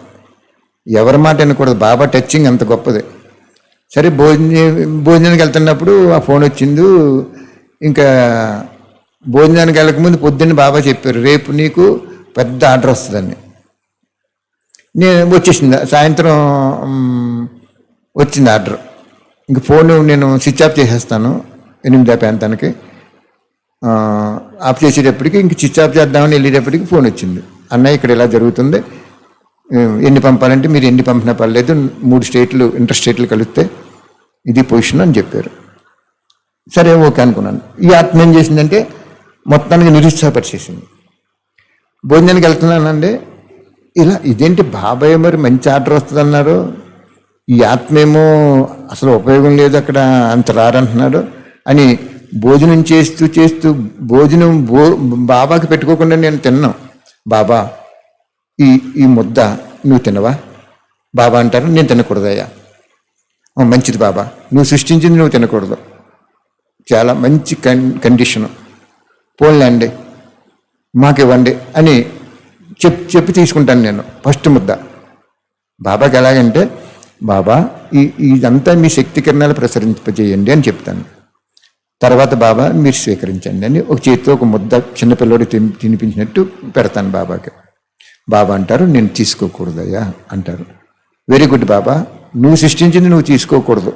A: ఎవరి మాట వినకూడదు. బాబా టచింగ్ అంత గొప్పది. సరే భోజనానికి వెళ్తున్నప్పుడు ఆ ఫోన్ వచ్చింది. ఇంకా భోజనానికి వెళ్ళకముందు పొద్దున్న బాబా చెప్పారు, రేపు నీకు పెద్ద ఆర్డర్ వస్తుందని. నేను వచ్చేసింది, సాయంత్రం వచ్చింది ఆర్డర్. ఇంక ఫోన్ నేను స్విచ్ ఆఫ్ చేసేస్తాను 8 ప్రాంతానికి. ఆఫ్ చేసేటప్పటికి ఇంక స్విచ్ ఆఫ్ చేద్దామని వెళ్ళేటప్పటికి ఫోన్ వచ్చింది, అన్నయ్య ఇక్కడ ఇలా జరుగుతుంది, ఎన్ని పంపాలంటే మీరు ఎన్ని పంపినా పర్లేదు, 3 స్టేట్లు ఇంటర్ స్టేట్లు కలిస్తే ఇది పొజిషన్ అని చెప్పారు. సరే ఓకే అనుకున్నాను. ఈ ఆత్మ ఏం చేసిందంటే మొత్తానికి నిరుత్సాహపరిచేసింది. భోజనానికి వెళ్తున్నానండి, ఇలా ఇదేంటి బాబాయ్ మరి మంచి ఆర్డర్ వస్తుంది అన్నారు, ఈ ఆత్మేమో అసలు ఉపయోగం లేదు అక్కడ అంత రారంటున్నాడు అని భోజనం చేస్తూ చేస్తూ భోజనం బాబాకి పెట్టుకోకుండా నేను తిన్నాను. బాబా ఈ ముద్ద నువ్వు తినవా? బాబా అంటారు, నేను తినకూడదయ్యా. మంచిది బాబా, నువ్వు సృష్టించింది నువ్వు తినకూడదు, చాలా మంచి కండిషను, పోన్లేండి మాకు ఇవ్వండి అని చెప్పి తీసుకుంటాను నేను ఫస్ట్ ముద్ద. బాబాకి ఎలాగంటే, బాబా ఇదంతా మీ శక్తి కిరణాలు ప్రసరింపజేయండి అని చెప్తాను. తర్వాత బాబా మీరు స్వీకరించండి అని ఒక చేతితో ఒక ముద్ద చిన్నపిల్లడి తినిపించినట్టు పెడతాను బాబాకి. బాబా అంటారు, నేను తీసుకోకూడదయ్యా అంటారు. వెరీ గుడ్ బాబా, నువ్వు సృష్టించింది నువ్వు తీసుకోకూడదు,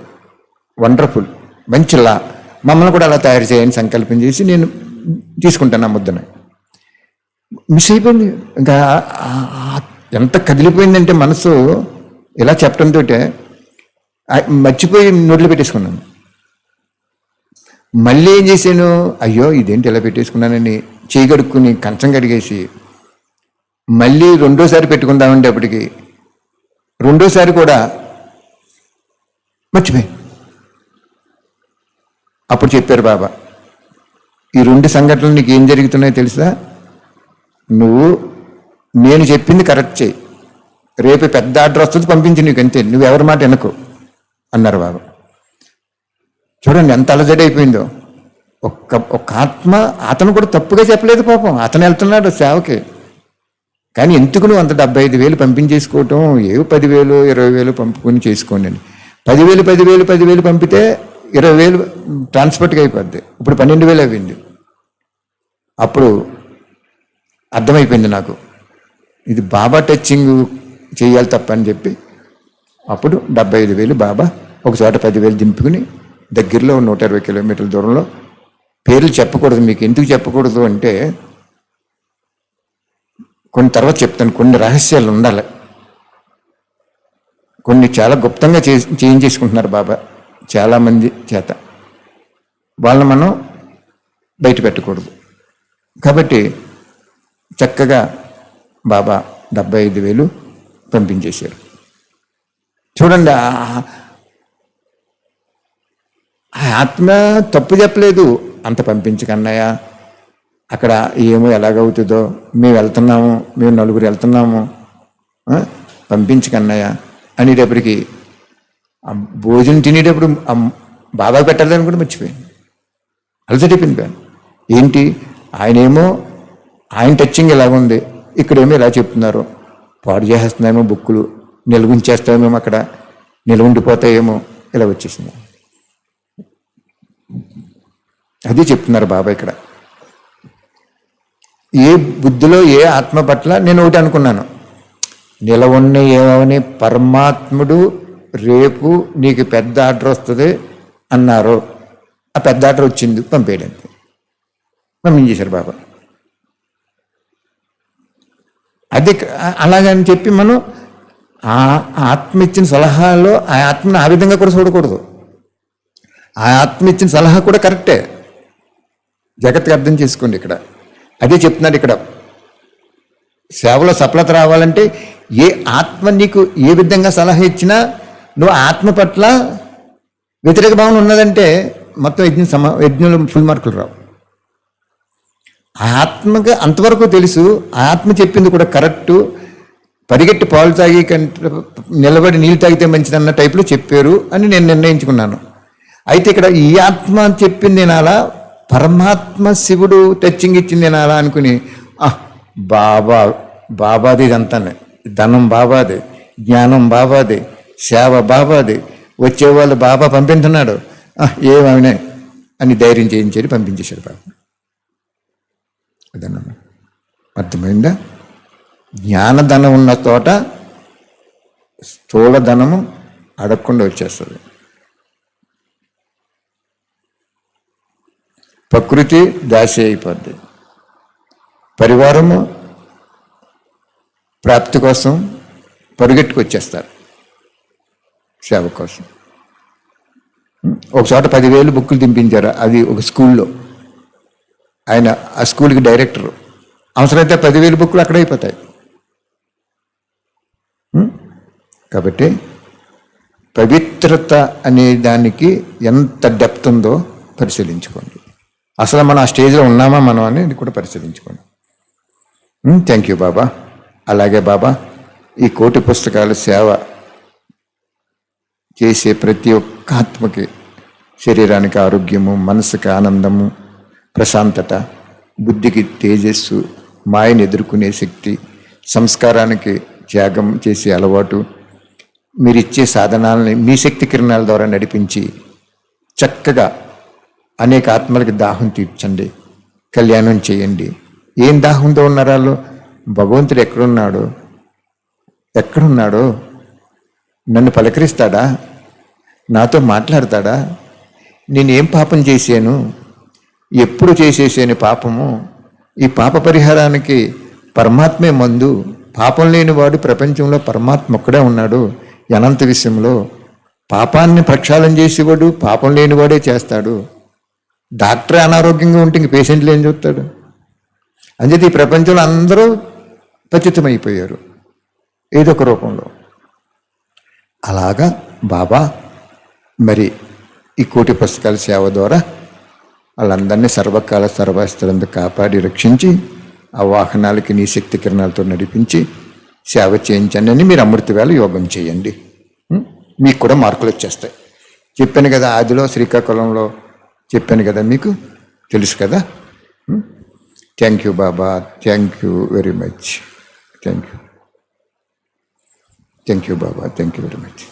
A: వండర్ఫుల్, మంచి లా, మమ్మల్ని కూడా అలా తయారు చేయని సంకల్పం చేసి నేను తీసుకుంటాను ఆ ముద్దను. మిస్ అయిపోయింది. ఇంకా ఎంత కదిలిపోయిందంటే మనసు ఇలా చెప్పడంతో మర్చిపోయి నోట్లో పెట్టేసుకున్నాను. మళ్ళీ ఏం చేశాను, అయ్యో ఇదేంటి ఇలా పెట్టేసుకున్నానని చేయి కడుక్కుని కంచం కడిగేసి మళ్ళీ 2వ పెట్టుకుందామంటే అప్పటికి 2వ కూడా మర్చిపోయి. అప్పుడు చెప్పారు బాబా, ఈ 2 సంఘటనలు నీకు ఏం జరుగుతున్నాయో తెలుసా, నువ్వు నేను చెప్పింది కరెక్ట్ చేయి, రేపు పెద్ద ఆర్డర్ వస్తుంది పంపించి నీకు అంతే, నువ్వు ఎవరి మాట వినకు అన్నారు బాబా. చూడండి ఎంత అలజడి అయిపోయిందో. ఒక్క ఆత్మ, అతను కూడా తప్పుగా చెప్పలేదు పాపం, అతను వెళ్తున్నాడు సేవకి, కానీ ఎందుకు నువ్వు అంత 75,000 పంపించేసుకోవటం, ఏవో 10,000 20,000 పంపుకొని చేసుకోండి అని. 10,000 పంపితే 20,000 ట్రాన్స్పోర్ట్కి అయిపోద్ది. ఇప్పుడు 12,000 అయింది. అప్పుడు అర్థమైపోయింది నాకు, ఇది బాబా టచింగ్ చేయాలి తప్ప అని చెప్పి అప్పుడు 75,000 బాబా ఒక చోట 10,000 దింపుకుని దగ్గరలో 120 కిలోమీటర్ల దూరంలో, పేర్లు చెప్పకూడదు మీకు, ఎందుకు చెప్పకూడదు అంటే కొన్ని తర్వాత చెప్తాను, కొన్ని రహస్యాలు ఉండాలి, కొన్ని చాలా గుప్తంగా చేయించేసుకుంటున్నారు బాబా చాలామంది చేత, వాళ్ళని మనం బయట పెట్టకూడదు. కాబట్టి చక్కగా బాబా 75,000 పంపించేశారు. చూడండి, ఆత్మ తప్పు చెప్పలేదు, అంత పంపించకన్నాయా, అక్కడ ఏమో ఎలాగవుతుందో, మేము వెళ్తున్నాము, మేము 9 వెళ్తున్నాము, పంపించకన్నాయా అనేటప్పటికి భోజనం తినేటప్పుడు బాబా పెట్టాలని కూడా మర్చిపోయాను, అలసటిపోయిపోయాను. ఏంటి, ఆయనేమో ఆయన టచ్చింగ్ ఎలాగుంది, ఇక్కడేమో ఇలా చెప్తున్నారు, పాడు చేసేస్తున్నామో, బుక్కులు నిలుగుంచేస్తామేమో, అక్కడ నిలువుండిపోతాయేమో, ఇలా వచ్చేసింది. అది చెప్తున్నారు బాబా ఇక్కడ. ఏ బుద్ధిలో ఏ ఆత్మ పట్ల నేను ఒకటి అనుకున్నాను, నిలవన్న ఏమని పరమాత్ముడు రేపు నీకు పెద్ద ఆర్డర్ వస్తుంది అన్నారు, ఆ పెద్ద ఆర్డర్ వచ్చింది, పంపేయడానికి పంపించేశారు బాబా. అది అలాగని చెప్పి మనం ఆ ఆత్మ ఇచ్చిన సలహాలో ఆ ఆత్మని ఆ విధంగా కూడా చూడకూడదు. ఆ ఆత్మ ఇచ్చిన సలహా కూడా కరెక్టే, జాగ్రత్తగా అర్థం చేసుకోండి. ఇక్కడ అదే చెప్తున్నారు, ఇక్కడ సేవలో సఫలత రావాలంటే ఏ ఆత్మ నీకు ఏ విధంగా సలహా ఇచ్చినా నువ్వు ఆత్మ పట్ల వ్యతిరేక భావన ఉన్నదంటే మొత్తం యజ్ఞంలో ఫుల్ మార్కులు రావు. ఆ ఆత్మగా అంతవరకు తెలుసు, ఆ ఆత్మ చెప్పింది కూడా కరెక్టు, పరిగెట్టి పాలు తాగి నిలబడి నీళ్ళు తాగితే మంచిదన్న టైప్లో చెప్పారు అని నేను నిర్ణయించుకున్నాను. అయితే ఇక్కడ ఈ ఆత్మ చెప్పింది వినాలా, పరమాత్మ శివుడు టచింగ్ ఇచ్చింది వినాలా అనుకుని, బాబాది ఇదంతా, ధనం బాబాది, జ్ఞానం బాబాది, సేవ బాబాది, వచ్చేవాళ్ళు బాబా పంపించున్నాడు, ఏమనే అని ధైర్యం చేయించేది పంపించేశాడు బాబా. అదన్నా అర్థమైందా? జ్ఞానధనం ఉన్న చోట స్థూలధనము అడగకుండా వచ్చేస్తుంది. ప్రకృతి దాసి అయిపోద్ది, పరివారము ప్రాప్తి కోసం పరుగెట్టుకు వచ్చేస్తారు సేవ కోసం. ఒక చోట 10,000 బుక్కులు దింపించారు, అది ఒక స్కూల్లో, ఆయన ఆ స్కూల్కి డైరెక్టరు, అవసరమైతే 10,000 బుక్కులు అక్కడ అయిపోతాయి. కాబట్టి పవిత్రత అనే దానికి ఎంత డెప్త్ ఉందో పరిశీలించుకోండి. అసలు మనం ఆ స్టేజ్లో ఉన్నామా మనం అనేది కూడా పరిశీలించుకోండి. థ్యాంక్ యూ బాబా. అలాగే బాబా, ఈ కోటి పుస్తకాల సేవ చేసే ప్రతి ఒక్క ఆత్మకి శరీరానికి ఆరోగ్యము, మనసుకి ఆనందము, ప్రశాంతత, బుద్ధికి తేజస్సు, మాయను ఎదుర్కొనే శక్తి, సంస్కారానికి త్యాగం చేసే అలవాటు, మీరిచ్చే సాధనాలని మీ శక్తి కిరణాల ద్వారా నడిపించి చక్కగా అనేక ఆత్మలకి దాహం తీర్చండి, కళ్యాణం చేయండి. ఏం దాహంతో ఉన్నారు వాళ్ళు? భగవంతుడు ఎక్కడున్నాడో నన్ను పలకరిస్తాడా, నాతో మాట్లాడతాడా, నేనేం పాపం చేశాను, ఎప్పుడు చేసేసాను పాపము, ఈ పాప పరిహారానికి పరమాత్మే మందు, పాపం లేనివాడు ప్రపంచంలో పరమాత్మ ఒక్కడే ఉన్నాడు, అనంత విషయంలో పాపాన్ని ప్రక్షాళన చేసేవాడు పాపం లేనివాడే చేస్తాడు. డాక్టరే అనారోగ్యంగా ఉంటే ఇంక పేషెంట్లు ఏం చూస్తాడు? అంచేది ఈ ప్రపంచంలో అందరూ పతితమైపోయారు ఏదో ఒక రూపంలో. అలాగా బాబా మరి ఈ కోటి పుస్తకాల సేవ ద్వారా వాళ్ళందరినీ సర్వకాల సర్వస్థలంతో కాపాడి రక్షించి ఆ వాహనాలకి నీ శక్తి కిరణాలతో నడిపించి సేవ చేయించండి అని మీరు అమృత వేళ యోగం చేయండి. మీకు కూడా మార్కులు వచ్చేస్తాయి. చెప్పాను కదా, ఆదిలో శ్రీకాకుళంలో చెప్పాను కదా, మీకు తెలుసు కదా. Thank you Baba, thank you very much. Thank you Baba, thank you very much.